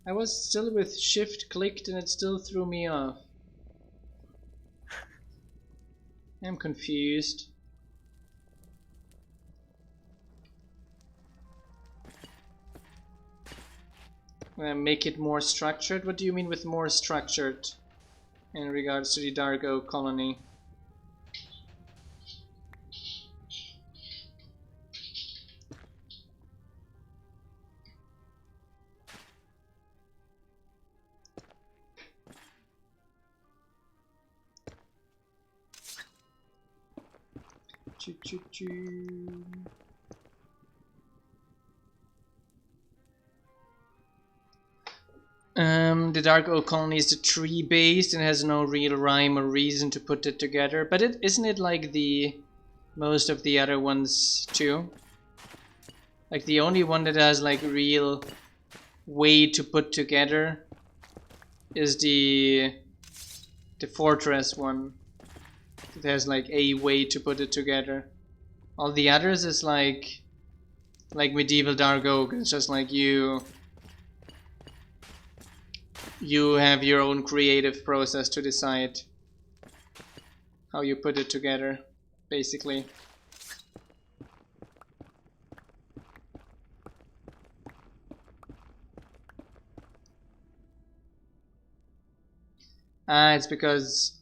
I was still with shift clicked and it still threw me off. I'm confused. Make it more structured? What do you mean with more structured in regards to the Dark Oak colony? Choo choo choo. The Dark Oak colony is the tree based and has no real rhyme or reason to put it together. But isn't it like the most of the other ones too? Like the only one that has like real way to put together is the fortress one. It has like a way to put it together. All the others is like medieval Dark Oak. It's just like you have your own creative process to decide how you put it together, basically. Ah, it's because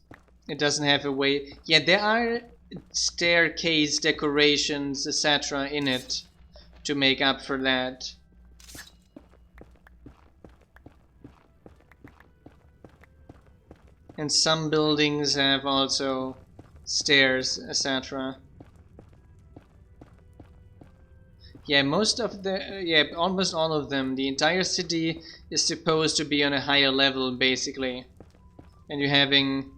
it doesn't have a way. Yeah, there are staircase decorations, etc. in it to make up for that. And some buildings have also stairs, etc. Yeah, most of the almost all of them. The entire city is supposed to be on a higher level, basically, and you're having,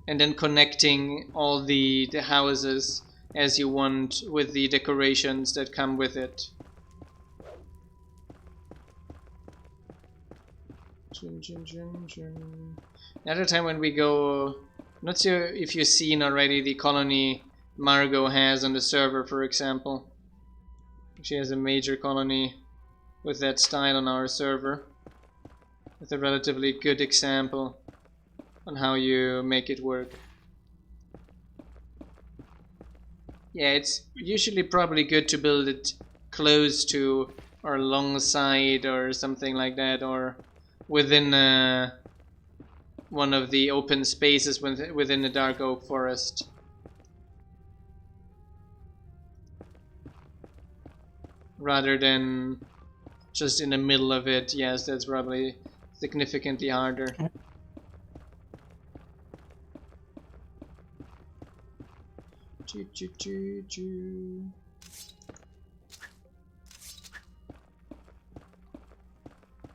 and then connecting all the houses as you want with the decorations that come with it. Another time when we go, not sure if you've seen already the colony Margot has on the server, for example. She has a major colony with that style on our server, with a relatively good example on how you make it work. Yeah, it's usually probably good to build it close to or alongside or something like that, or within one of the open spaces within the dark oak forest. Rather than just in the middle of it. Yes, that's probably significantly harder.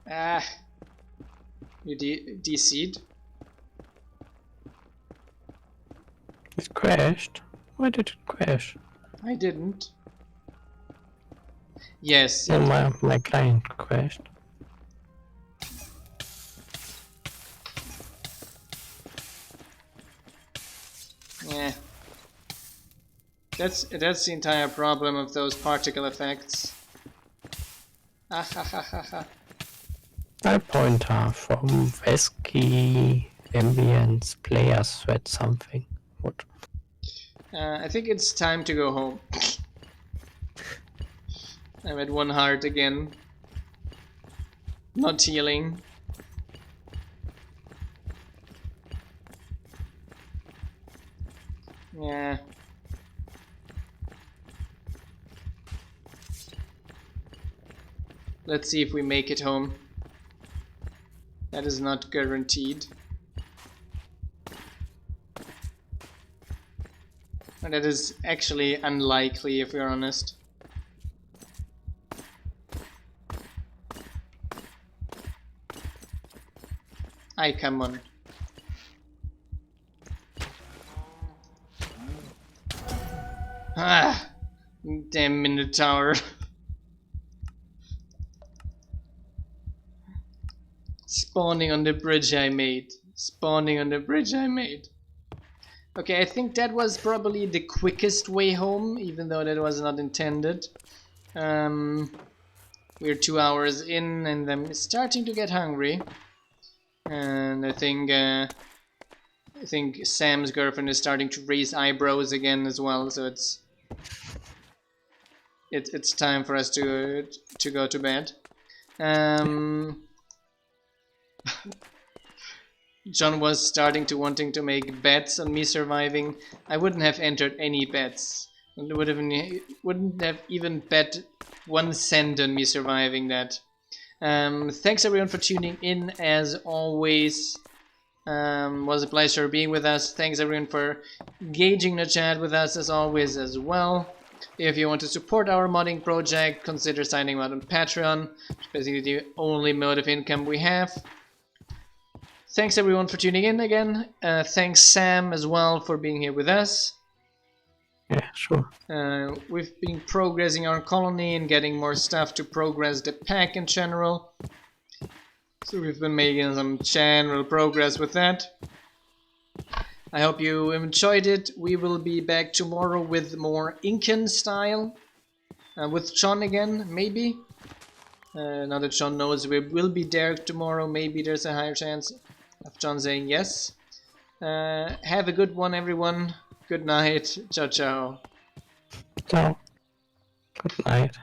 Ah, you DC'd? It crashed. Why did it crash? I didn't. Yes. Oh, my client crashed. Yeah. That's the entire problem of those particle effects. Ah ha ha ha ha. I pointer from Vesky Ambience Players thread something. What? I think it's time to go home. I'm at 1 heart again. Not healing. Yeah. Let's see if we make it home. That is not guaranteed. And that is actually unlikely, if we're honest. Aye, come on. Ah! Damn Minotaur. Spawning on the bridge I made. Spawning on the bridge I made. Okay, I think that was probably the quickest way home, even though that was not intended. We're 2 hours in and I'm starting to get hungry. And I think Sam's girlfriend is starting to raise eyebrows again as well, so it's time for us to go to bed. John was starting to wanting to make bets on me surviving. I wouldn't have entered any bets. Wouldn't have even bet 1 cent on me surviving that. Thanks everyone for tuning in as always. Was a pleasure being with us. Thanks everyone for engaging the chat with us as always as well. If you want to support our modding project, consider signing up on Patreon. It's basically the only mode of income we have. Thanks everyone for tuning in again. Thanks Sam as well for being here with us. Yeah, sure. We've been progressing our colony and getting more stuff to progress the pack in general. So we've been making some general progress with that. I hope you enjoyed it. We will be back tomorrow with more Incan style. With John again, maybe. Now that John knows we will be there tomorrow, maybe there's a higher chance of John saying yes. Have a good one, everyone. Good night. Ciao, ciao. Ciao. Good night.